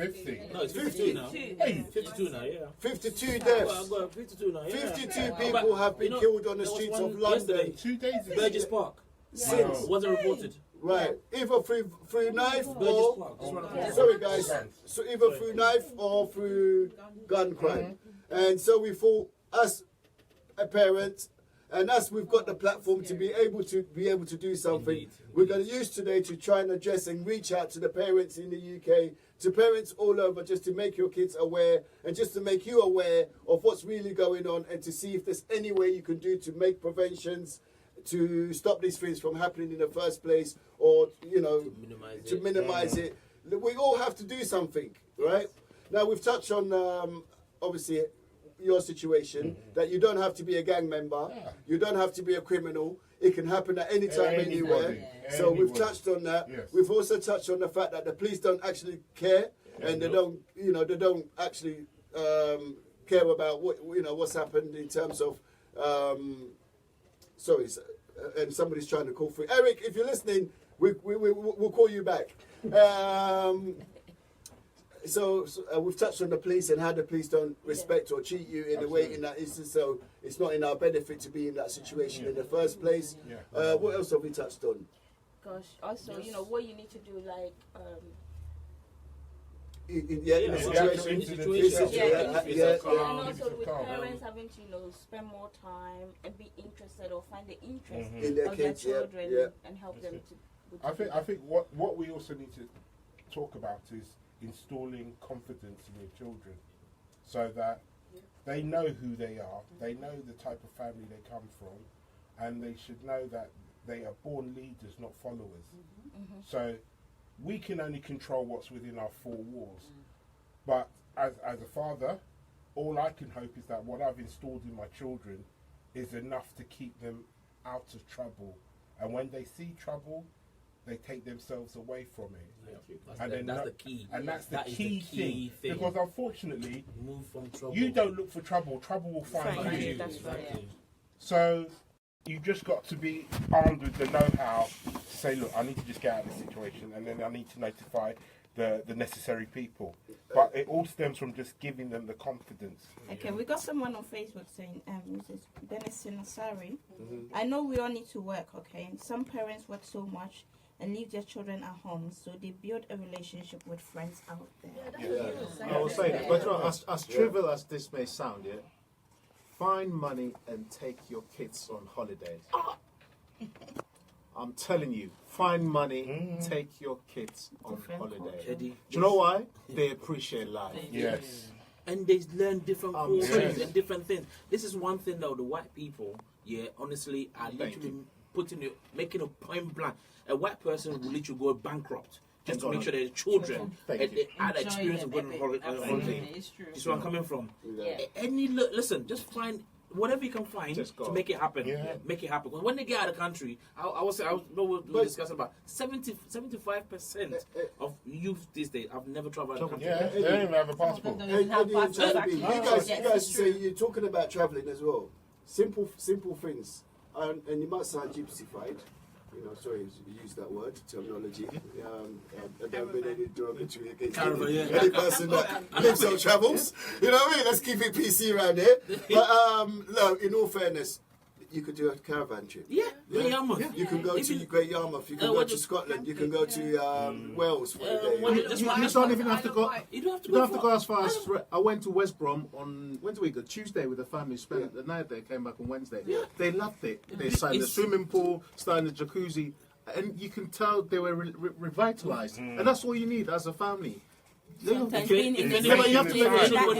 No, it's 50 now. 52 now, yeah. 52 deaths. 52 now, yeah. 52 people have been killed on the streets of London. 2 days ago. Burgess Park. Since. Wasn't reported. Right, either through knife or, sorry guys, so either through knife or through gun crime. And so we thought, as a parent, And us, we've got the platform to be able to do something. Indeed. We're going to use today to try and address and reach out to the parents in the UK, to parents all over, just to make your kids aware and just to make you aware of what's really going on, and to see if there's any way you can do to make preventions to stop these things from happening in the first place, or to minimize it. We all have to do something, right? Now we've touched on obviously your situation, that you don't have to be a gang member, you don't have to be a criminal. It can happen at any time, anywhere. So we've touched on that. Yes. We've also touched on the fact that the police don't actually care, and they don't actually care about what's happened in terms of. Sorry, and somebody's trying to call through. Eric, if you're listening, we'll call you back. So we've touched on the police and how the police don't respect or treat you in a way in that instance. So it's not in our benefit to be in that situation in the first place. What else have we touched on? Gosh, also, what you need to do, like. In a situation. And also with parents having to, spend more time and be interested or find the interest in their of kids, their children and help them to. I think what we also need to talk about is installing confidence in your children, so that they know who they are, they know the type of family they come from, and they should know that they are born leaders, not followers. So we can only control what's within our four walls. But as a father, all I can hope is that what I've installed in my children is enough to keep them out of trouble. And when they see trouble, they take themselves away from it. That's the key. And that's the key thing. Because unfortunately, move from trouble. You don't look for trouble, trouble will find you. That's right. So you've just got to be armed with the know-how to say, look, I need to just get out of this situation, and then I need to notify the necessary people. But it all stems from just giving them the confidence. Okay, we got someone on Facebook saying, Mrs. Dennis Sinasari, I know we all need to work, okay? And some parents work so much and leave their children at home, so they build a relationship with friends out there. I was saying, but as trivial as this may sound, find money and take your kids on holidays. I'm telling you, find money, take your kids on holidays. Do you know why? They appreciate life. Yes. And they learn different cultures and different things. This is one thing though, the white people, honestly, are literally making a point blank. A white person will literally go bankrupt just to make sure their children had experience of going on holiday. This is where I'm coming from. Listen, just find whatever you can find to make it happen. Make it happen. When they get out of the country, we're discussing about 75% of youth these days have never traveled out of the country. Yeah, they don't even have a passport. You guys say you're talking about travelling as well. Simple things. And you might sound gypsified. Sorry to use that word, terminology. I don't mean any derogatory against any person that lives or travels. You know what I mean? Let's keep it PC around here. But no, in all fairness, you could do a caravan trip. Great Yarmouth. You can go to Great Yarmouth. You can go to Scotland. You can go to Wales for a day. You don't even have to go. You don't have to go as far as. I went to West Brom on Tuesday with the family. Spent the night there. Came back on Wednesday. They loved it. They sat in the swimming pool, sat in the jacuzzi, and you can tell they were revitalized. And that's all you need as a family. If anybody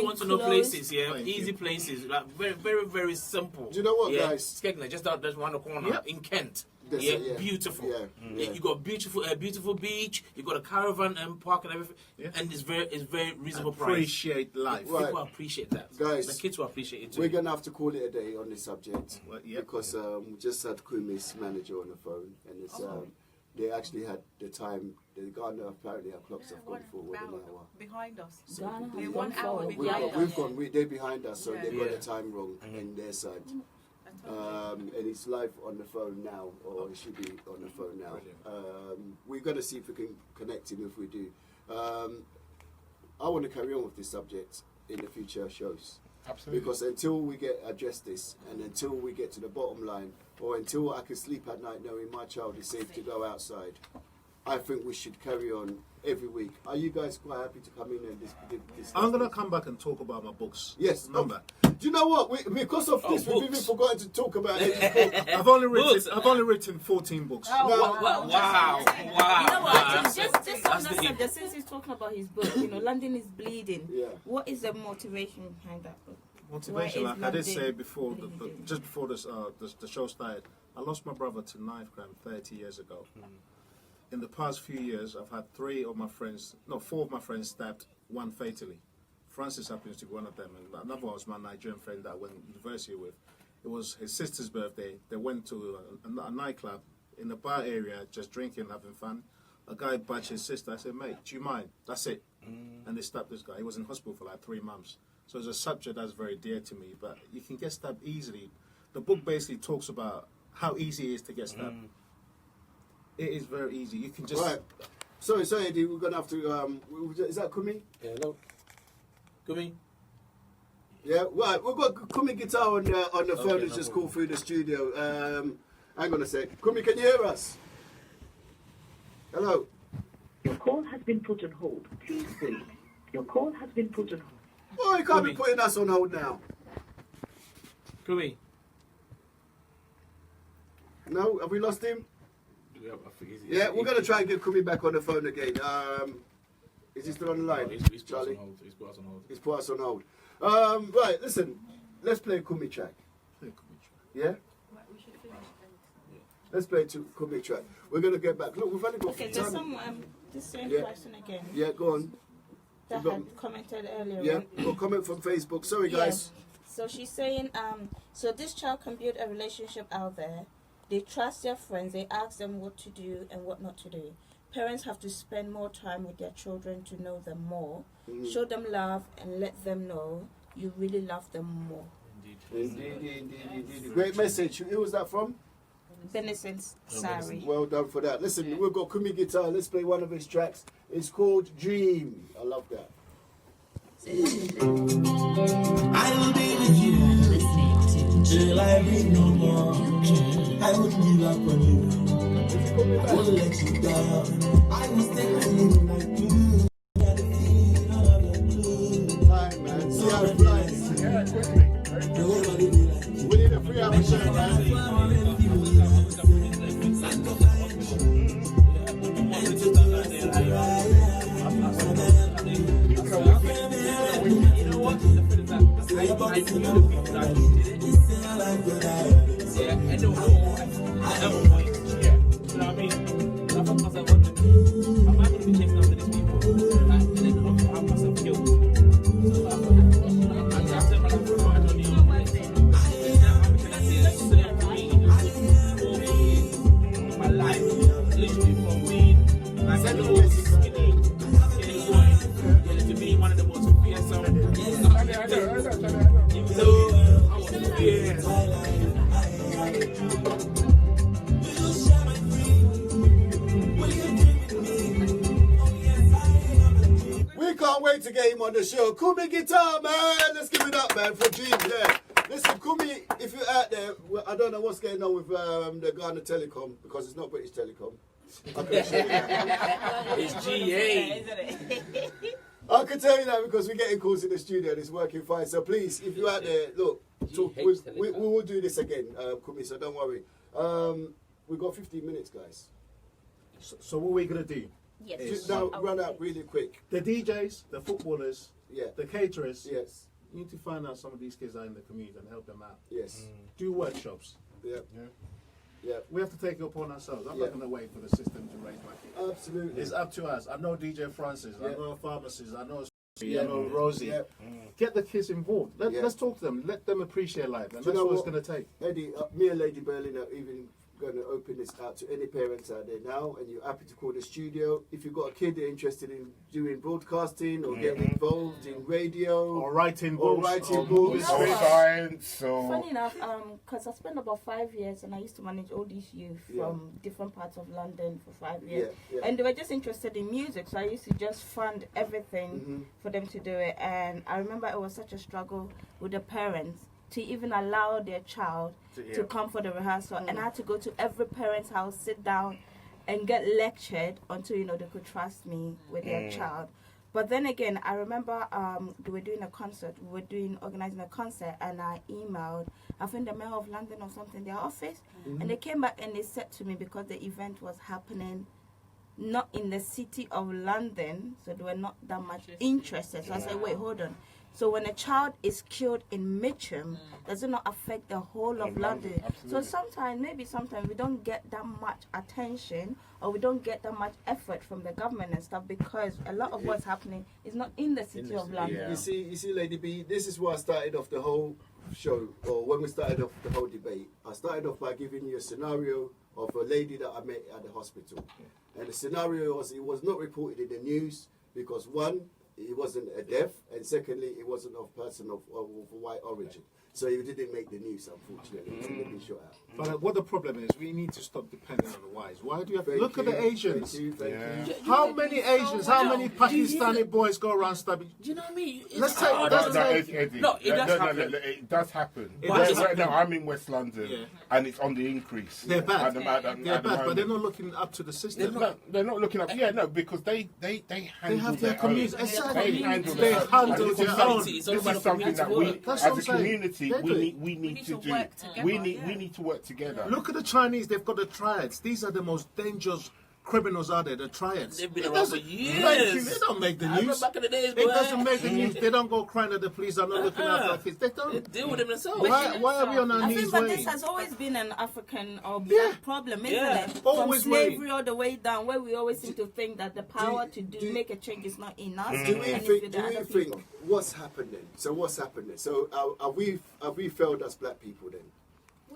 wants to know places, easy places, like very, very, very simple. Do you know what, guys? Skegness, just out there around the corner in Kent. Beautiful. You got beautiful beach. You got a caravan and park and everything, and it's very reasonable price. Appreciate life. People appreciate that, guys. The kids will appreciate it too. We're gonna have to call it a day on this subject because we just had Kumi's manager on the phone, and it's they actually had the time. The Ghana apparently our clocks have gone forward an hour. Behind us. Ghana We're 1 hour behind us. We've gone. They're behind us, so they've got the time wrong on their side. And it's live on the phone now, or it should be on the phone now. We're going to see if we can connect him. If we do, I want to carry on with this subject in the future shows. Absolutely. Because until we address this, and until we get to the bottom line, or until I can sleep at night knowing my child is safe to go outside, I think we should carry on every week. Are you guys quite happy to come in and give this? I'm going to come back and talk about my books. Yes. Remember, Do you know what? Because of this, we've even forgotten to talk about it. I've only written 14 books. Oh, Wow. You know what? Just on that subject, since he's talking about his book, London is bleeding. Yeah. What is the motivation behind that book? Motivation, like I did say before, just before the show started, I lost my brother to knife crime 30 years ago. In the past few years, I've had 4 of my friends stabbed, 1 fatally. Francis happens to be one of them, and another one was my Nigerian friend that I went to university with. It was his sister's birthday. They went to a nightclub in the bar area, just drinking, having fun. A guy badged his sister. I said, mate, do you mind? That's it. And they stabbed this guy. He was in hospital for like 3 months. So it's a subject that's very dear to me, but you can get stabbed easily. The book basically talks about how easy it is to get stabbed. It is very easy. You can just... Right. Sorry, Eddie, we're going to have to... is that Kumi? Yeah, hello. Kumi? Yeah, right. We've got Kumi guitar on the phone. It's just called through the studio. Hang on a sec. Kumi, can you hear us? Hello? Your call has been put on hold. Please wait. Your call has been put on hold. Oh, you can't be putting us on hold now. Kumi? No? Have we lost him? Yeah, I think Yeah, we're going to try and get Kumi back on the phone again. Is he still on the line? He's put us on hold. He's put us on hold. He's put us on hold. Right, listen. Let's play a Kumi track. Yeah? Let's play a Kumi track. We're going to get back. Look, we've only got there's someone, the same person again. Yeah, go on. That had commented earlier. Yeah, right? we'll comment from Facebook. Sorry, guys. So she's saying, so this child can build a relationship out there. They trust their friends. They ask them what to do and what not to do. Parents have to spend more time with their children to know them more. Show them love and let them know you really love them more. Indeed. Great message. Who was that from? Benessence, sorry. Well done for that. Listen, we've got Kumi guitar. Let's play one of his tracks. It's called Dream. I love that. I will be with you till I bring no more. I won't give up on you. I won't let you down. I will stay with you like blue. Got a feeling all of the blue. Time, man. See how it flies. Yeah, quickly. We need a 3-hour show, man. To get him on the show. Kumi guitar, man. Let's give it up, man, for Dream. Yeah. Listen, Kumi, if you're out there, I don't know what's going on with the Ghana Telecom because it's not British Telecom. It's GA. I can tell you that because we're getting calls in the studio and it's working fine. So please, if you're out there, look, we will do this again, Kumi, so don't worry. We've got 15 minutes, guys. So what are we going to do? Yes. Just now, run out really quick. The DJs, the footballers, the caterers. Yes. You need to find out some of these kids are in the community and help them out. Yes. Do workshops. Yeah. We have to take it upon ourselves. I'm not going to wait for the system to raise my kid. Absolutely. It's up to us. I know DJ Fancis. I know pharmacists. I know Rosie. Yeah. Get the kids involved. Let's talk to them. Let them appreciate life. And that's what it's going to take. Eddie, me and Lady Berlin are even going to open this out to any parents out there now, and you're happy to call the studio. If you've got a kid that's interested in doing broadcasting or getting involved in radio or writing books, science. Funny enough, because I spent about 5 years and I used to manage all these youth from different parts of London for 5 years. And they were just interested in music, so I used to just fund everything for them to do it. And I remember it was such a struggle with the parents to even allow their child to come for the rehearsal. And I had to go to every parent's house, sit down and get lectured until, they could trust me with their child. But then again, I remember we were doing a concert. We were organizing a concert, and I emailed, I think the mayor of London or something, their office, and they came back and they said to me, because the event was happening not in the city of London, so they were not that much interested. So I said, wait, hold on. So when a child is killed in Mitcham, does it not affect the whole of London? So sometimes we don't get that much attention, or we don't get that much effort from the government and stuff, because a lot of what's happening is not in the city of London. You see, Lady B, this is why I started off the whole show, or when we started off the whole debate. I started off by giving you a scenario of a lady that I met at the hospital. And the scenario was, it was not reported in the news because, one, it wasn't a death, and secondly, it wasn't of person of white origin. So it didn't make the news, unfortunately. It didn't be shot out. But what the problem is, we need to stop depending on the whites. Why do you have to look at the Asians? Thank you. How many Asians, how many Pakistani boys go around stabbing? Do you know what I mean? Let's take Eddie. No, it does happen. It does happen. It No, I'm in West London, and it's on the increase. They're bad. They're bad, but they're not looking up to the system. They're not looking up. Yeah, no, because they handle their communities. Exactly. They handle their own. This is something that we, as a community, we need to do. We need to work together. Look at the Chinese. They've got the triads. These are the most dangerous criminals out there. The triads. They've been around for years. They don't make the news. Back in the days, it doesn't make the news. They don't go crying at the police. I'm not looking after kids. They don't. They deal with them themselves. Why are we on our knees? But this has always been an African or black problem, isn't it? Always From slavery all the way down, where we always seem to think that the power to make a change is not in us. Do we think what's happening? So what's happening? So are we failed as black people then?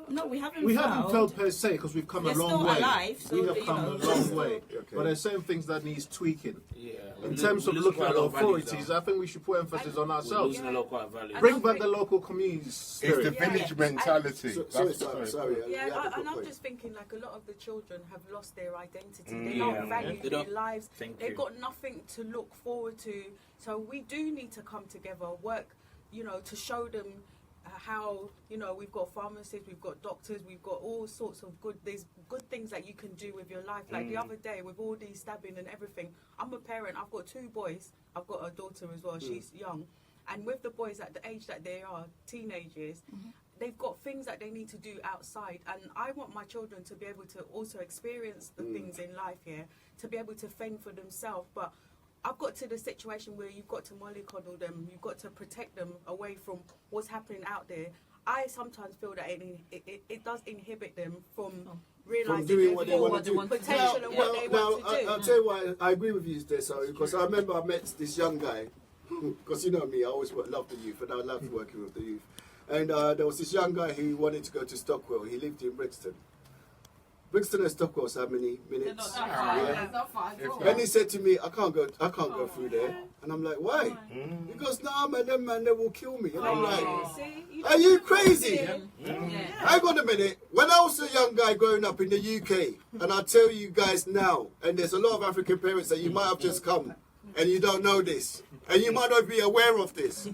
No, we haven't. We haven't failed per se because we've come a long way. Alive, so we have come a long way. Okay. But there's certain things that needs tweaking. Yeah. In terms of looking at the authorities, I think we should put emphasis on ourselves. Bring back the local community spirit. It's the village mentality. Sorry. Yeah, and I'm just thinking, like, a lot of the children have lost their identity. They're not valued in their lives. They've got nothing to look forward to. So we do need to come together, work, to show them how, we've got pharmacists, we've got doctors, we've got all sorts of there's good things that you can do with your life. Like the other day with all these stabbing and everything, I'm a parent, I've got 2 boys, I've got a daughter as well, she's young. And with the boys at the age that they are, teenagers, they've got things that they need to do outside. And I want my children to be able to also experience the things in life here, to be able to fend for themselves. But I've got to the situation where you've got to mollycoddle them, you've got to protect them away from what's happening out there. I sometimes feel that it does inhibit them from realising doing what they want to do. Potential and what they want to do. I'll tell you why I agree with you there, sorry, because I remember I met this young guy, because you know me, I always love the youth, and I love working with the youth. And there was this young guy who wanted to go to Stockwell. He lived in Brixton. Brixton and Stockwell, so how many minutes? And he said to me, I can't go through there. And I'm like, why? He goes, nah, man, they will kill me. And I'm like, are you crazy? Hang on a minute. When I was a young guy growing up in the UK, and I tell you guys now, and there's a lot of African parents that you might have just come, and you don't know this, and you might not be aware of this.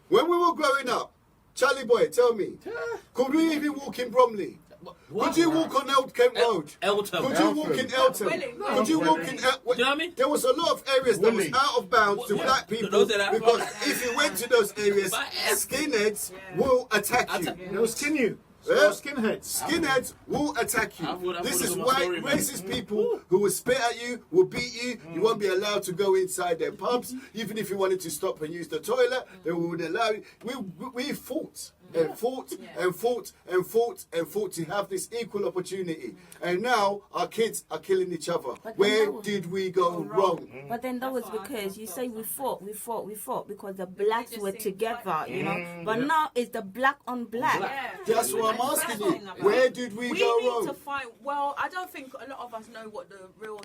When we were growing up, Challeyboy, tell me, could we even walk in Bromley? Could you walk on Kent Road? Could you walk in Eltham? Could you walk in... Do you know what I mean? There was a lot of areas that was out of bounds to black people, because if you went to those areas, skinheads will attack you. They'll skin you. Skinheads will attack you. This is white racist people who will spit at you, will beat you. You won't be allowed to go inside their pubs. Even if you wanted to stop and use the toilet, they wouldn't allow you. We fought and fought and fought and fought and fought to have this equal opportunity. And now our kids are killing each other. Where did we go wrong? But then that was because you say we fought because the blacks were together, But now it's the black on black. That's what I'm asking you. Where did we go wrong? We need to find. Well, I don't think a lot of us know what the real,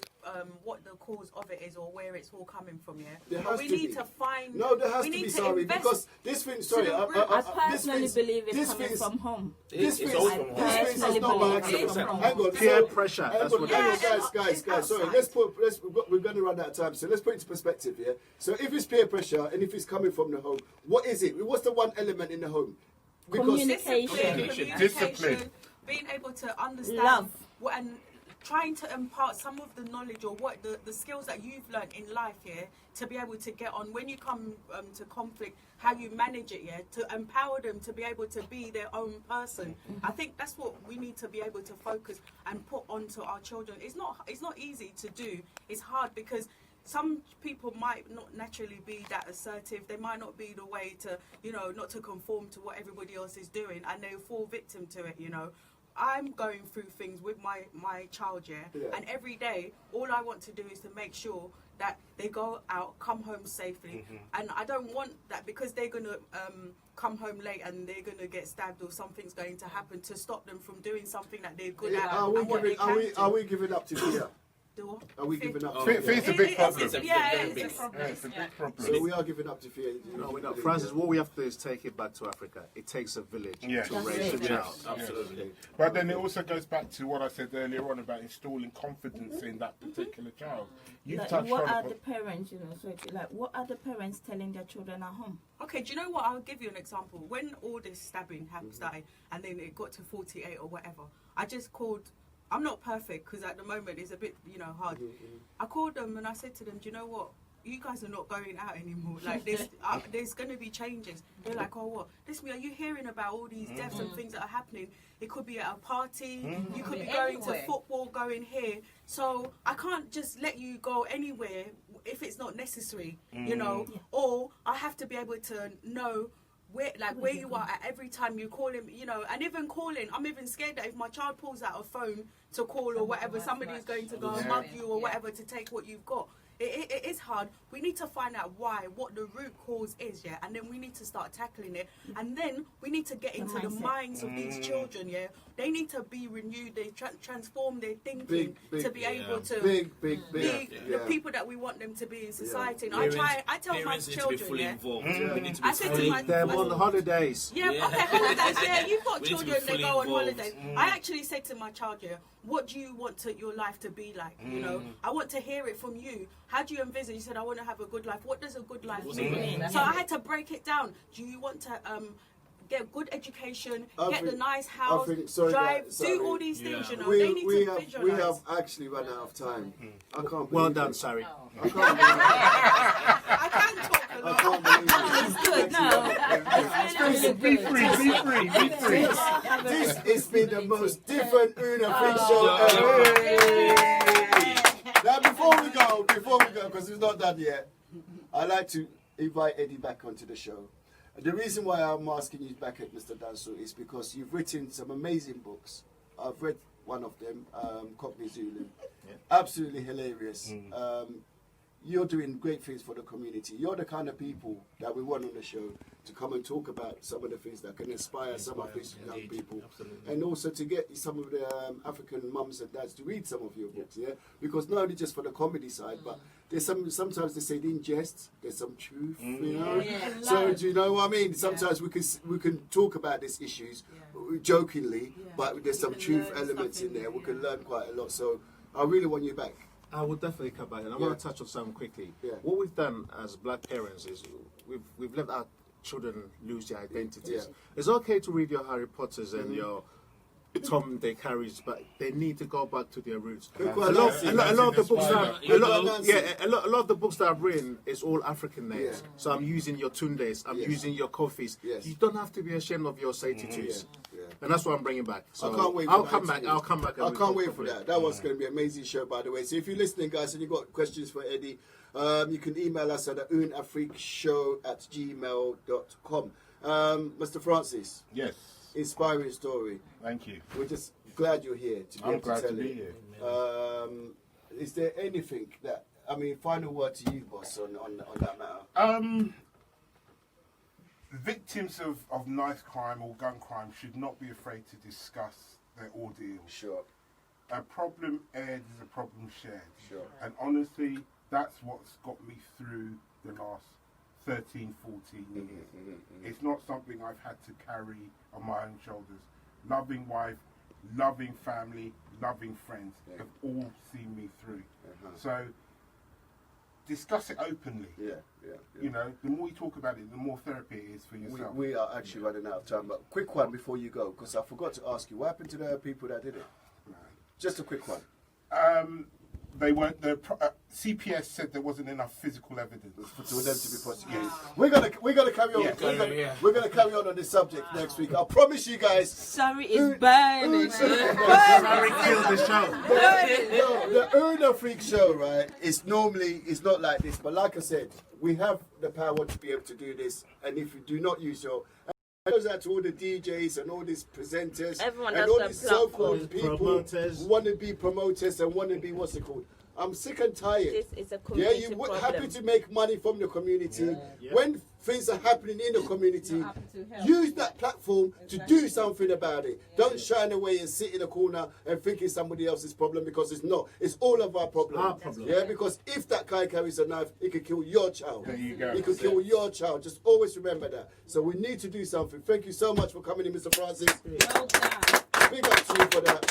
what the cause of it is or where it's all coming from. But we need to find. No, there has to be. Sorry, because this thing. Sorry, I personally believe it's coming from home. This thing is not by accident. Hang on, peer pressure. That's what guys. Sorry, we're going to run out of time. So let's put it into perspective here. So if it's peer pressure and if it's coming from the home, what is it? What's the one element in the home? Communication. Discipline. Being able to understand trying to impart some of the knowledge or what the skills that you've learned in life, yeah, to be able to get on when you come to conflict, how you manage it, yeah, to empower them to be able to be their own person. I think that's what we need to be able to focus and put onto our children. It's not easy to do. It's hard because some people might not naturally be that assertive. They might not be the way to, not to conform to what everybody else is doing, and they fall victim to it, I'm going through things with my child, yeah, and every day, all I want to do is to make sure that they go out, come home safely, and I don't want that because they're going to come home late and they're going to get stabbed or something's going to happen to stop them from doing something that they're good at. Are we giving up to fear? Are we giving up? Fear's a big problem. It's a big problem. It's a big problem. So we are giving up to fear. No, we're not. Francis, what we have to do is take it back to Africa. It takes a village to raise a child. Absolutely. But then it also goes back to what I said earlier on about installing confidence in that particular child. What are the parents, what are the parents telling their children at home? Okay, do you know what? I'll give you an example. When all this stabbing started and then it got to 48 or whatever, I just called. I'm not perfect because at the moment it's a bit, hard. I called them and I said to them, do you know what? You guys are not going out anymore. Like, there's going to be changes. They're like, oh, what? Listen, are you hearing about all these deaths and things that are happening? It could be at a party. You could be going to football, going here. So I can't just let you go anywhere if it's not necessary, Or I have to be able to know where you are at every time you call him, and even calling, I'm even scared that if my child pulls out a phone to call or whatever, somebody's going to go and mug you or whatever to take what you've got. It is hard. We need to find out what the root cause is, yeah, and then we need to start tackling it, and then we need to get into the minds of these children, yeah. They need to be renewed. They transform their thinking to be able to be the people that we want them to be in society. And I tell my children, I said to my they're on holidays. Holidays. Yeah, you've got children. They go on holidays. I actually said to my child, what do you want your life to be like? I want to hear it from you. How do you envisage? You said, I want to have a good life. What does a good life mean? So I had to break it down. Do you want to get good education, get the nice house, drive, do all these things, they need to visualize. We have actually run out of time. I can't believe well done, Sari. I can't talk a lot. I can't believe it. It's good, Be free. This has been the most different Afrik show ever. Now, before we go, because it's not done yet, I'd like to invite Eddie back onto the show. The reason why I'm asking you back at Mr. Danso is because you've written some amazing books. I've read one of them, Cockney Zulu. Absolutely hilarious. You're doing great things for the community. You're the kind of people that we want on the show to come and talk about some of the things that can inspire some of these young people. Absolutely. And also to get some of the African mums and dads to read some of your books, Because not only just for the comedy side, but there's sometimes they say in jest, there's some truth, So do you know what I mean? Sometimes we can talk about these issues jokingly, but there's some truth elements in there. We can learn quite a lot. So I really want you back. I will definitely come back, and I want to touch on something quickly. What we've done as black parents is we've let our children lose their identities. It's okay to read your Harry Potters and your Tom, Dick, Harry's, but they need to go back to their roots. A lot of the books that I've written is all African names. So I'm using your Tundes, I'm using your Kofis. You don't have to be ashamed of your 82s. And that's what I'm bringing back. So I can't wait. I'll come back. I can't wait for that. That was going to be an amazing show, by the way. So if you're listening, guys, and you've got questions for Eddie, you can email us at unafrikshow@gmail.com. Mr. Francis. Yes. Inspiring story. Thank you. We're just glad you're here to be able to tell to be it. Is there anything that, final word to you, boss, on that matter? Victims of knife crime or gun crime should not be afraid to discuss their ordeal. Sure. A problem aired is a problem shared. Sure. And honestly, that's what's got me through the last 13, 14 years. It's not something I've had to carry on my own shoulders. Loving wife, loving family, loving friends have all seen me through. So discuss it openly. You know, the more you talk about it, the more therapy it is for yourself. We are actually running out of time, but quick one before you go, because I forgot to ask you, what happened to the people that did it? Just a quick one. They weren't. The CPS said there wasn't enough physical evidence for them to be prosecuted. We're gonna carry on. Yeah. We're gonna carry on this subject next week. I promise you guys. Sorry, it's burning. Sorry killed the show. The Una Freak show, right? It's not like this, but like I said, we have the power to be able to do this, and if you do not use your it goes out to all the DJs and all these presenters everyone and all these so-called people who want to be promoters and want to be what's it called? I'm sick and tired. It's a community you're problem. happy to make money from the community. When things are happening in the community, use that platform to do something about it. Don't shine away and sit in a corner and think it's somebody else's problem, because it's not. It's all of our problem. Yeah, because if that guy carries a knife, he could kill your child. There you go. He could kill your child. Just always remember that. So we need to do something. Thank you so much for coming in, Mr. Francis. Well done. Big up to you for that.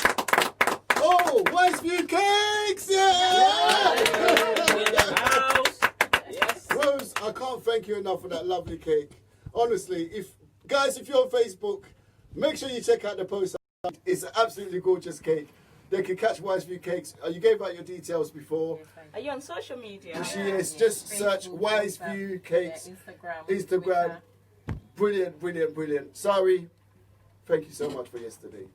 Oh, Westview Cakes! Yeah! Rose, I can't thank you enough for that lovely cake. Honestly, if you're on Facebook, make sure you check out the post. It's an absolutely gorgeous cake. They can catch Westview Cakes. You gave out your details before. Are you on social media? She is. Just search Westview Cakes. Instagram. Brilliant. Sorry. Thank you so much for yesterday.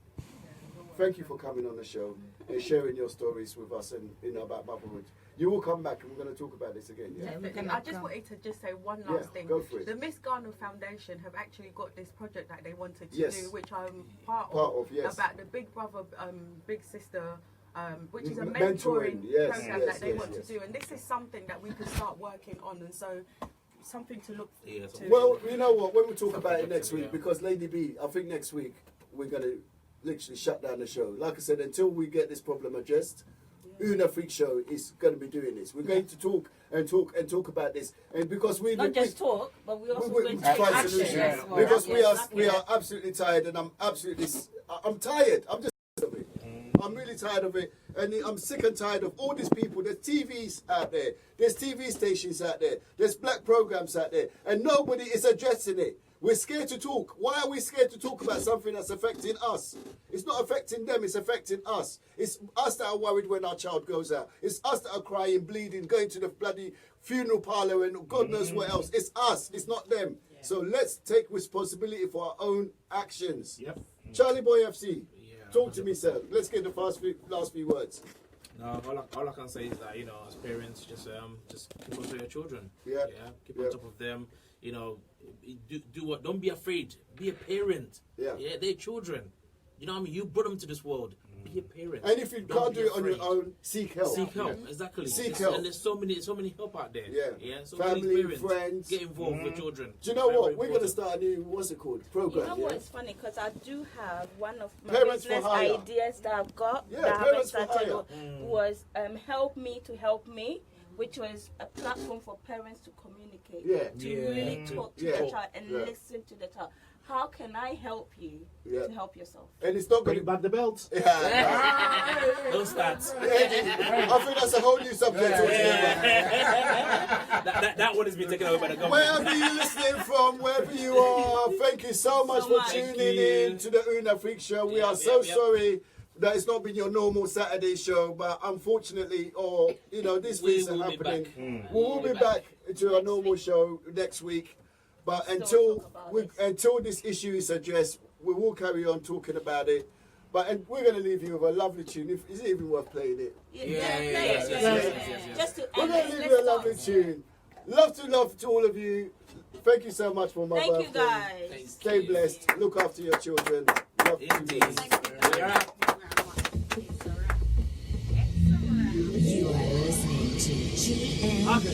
Thank you for coming on the show and sharing your stories with us and about motherhood. You will come back and we're going to talk about this again. Yeah. I just wanted to say one last thing. Go for it. The Miss Ghana Foundation have actually got this project that they wanted to do, which I'm part of, about the Big Brother, Big Sister, which is a mentoring program that they want to do. And this is something that we can start working on. And so something to look to. Well, you know what? When we talk about it next week, because Lady B, I think next week we're going to literally shut down the show. Like I said, until we get this problem addressed, Una Freak Show is going to be doing this. We're going to talk about this, and because we not just talk, but we also going to find action solutions. Because we are absolutely tired, and I'm tired. I'm really tired of it, and I'm sick and tired of all these people. There's TVs out there, there's TV stations out there, there's black programs out there, and nobody is addressing it. We're scared to talk. Why are we scared to talk about something that's affecting us? It's not affecting them, it's affecting us. It's us that are worried when our child goes out. It's us that are crying, bleeding, going to the bloody funeral parlour and God knows what else. It's us, it's not them. Yeah. So let's take responsibility for our own actions. Yep. Challeyboy FC, talk to me, sir. Let's get the last few words. No, all I can say is that, as parents, just keep on to your children. Keep on top of them. Do what? Don't be afraid. Be a parent. They're children. You know what I mean? You brought them to this world. Be a parent. And if you can't do it on your own, seek help. Seek help, exactly. Seek help. And there's so many help out there. So family, parents, friends. get involved with children. Do you know what? We're going to start a new, what's it called? Program. You know what? It's funny because I do have one of my Parents business for hire. ideas that I've got that I haven't started was Help Me to Help Me, which was a platform for parents to communicate, to really talk to the child and listen to the child. How can I help you to help yourself? And it's not going Bring back the belts. Don't start. I think that's a whole new subject altogether. That one has been taken over by the government. Wherever you're listening from, wherever you are, thank you so much for tuning in to the Una Freak Show. We are so sorry that it's not been your normal Saturday show, but unfortunately, these things are happening. We will be back to our normal show next week. But until this issue is addressed, we will carry on talking about it. But we're going to leave you with a lovely tune. Is it even worth playing it? Just to we're going to leave you a lovely tune. Love to all of you. Thank you so much for my birthday. Thank you guys. Stay blessed. Look after your children. Love you. You are listening to GM Radio.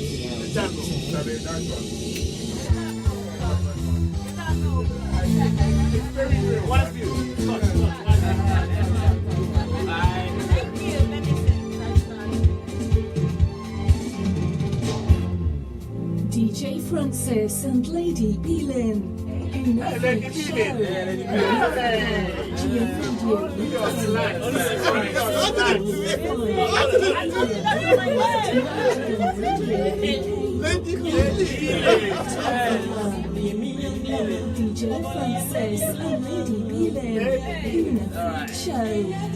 DJ Francis and Lady Beelin. Lady Beelin. GM Radio. Lady DJ Fancis and Lady Beelan in a freak show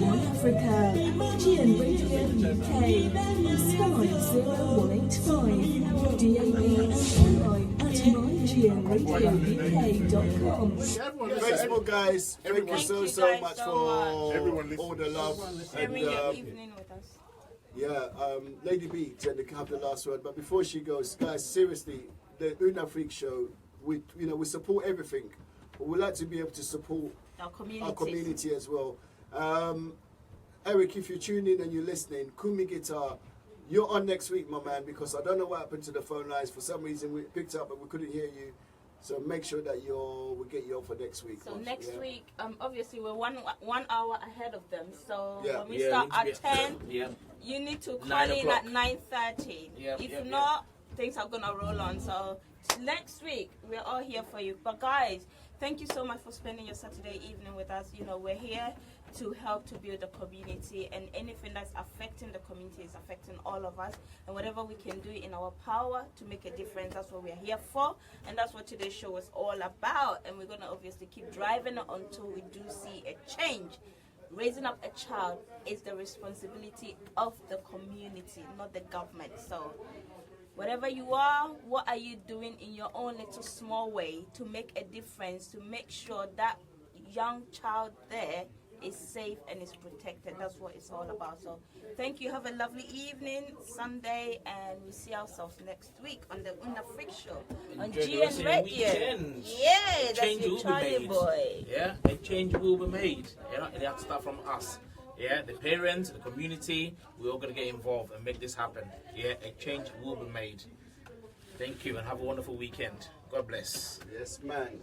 on Africa, GN Radio UK, Sky 0185, DAB and online at mygnradiouk.com. Facebook guys, thank you so much for all the love. Sharing your evening with us. Yeah, Lady B tend to have the last word, but before she goes, guys, seriously, the Una Freak Show, we support everything, but we like to be able to support our community as well. Eric, if you tune in and you're listening, Kumi Guitar, you're on next week, my man, because I don't know what happened to the phone lines. For some reason, we picked up but we couldn't hear you. So make sure that we'll get you on for next week. So next week, obviously we're one hour ahead of them. So when we start at 10, you need to call in at 9:30. If not, things are gonna roll on. So next week we're all here for you. But guys, thank you so much for spending your Saturday evening with us. You know, we're here to help to build the community, and anything that's affecting the community is affecting all of us, and whatever we can do in our power to make a difference, that's what we're here for, and that's what today's show is all about. And we're going to obviously keep driving it until we do see a change. Raising up a child is the responsibility of the community, not the government. So wherever you are, what are you doing in your own little small way to make a difference, to make sure that young child there is safe and is protected? That's what it's all about. So thank you. Have a lovely evening, Sunday, and we'll see ourselves next week on the Afrik Show on GN Radio. Yeah, that's your Challeyboy. Yeah, a change will be made. You know, and it has to start from us. Yeah, the parents, the community, we're all going to get involved and make this happen. Yeah, a change will be made. Thank you and have a wonderful weekend. God bless. Yes, man.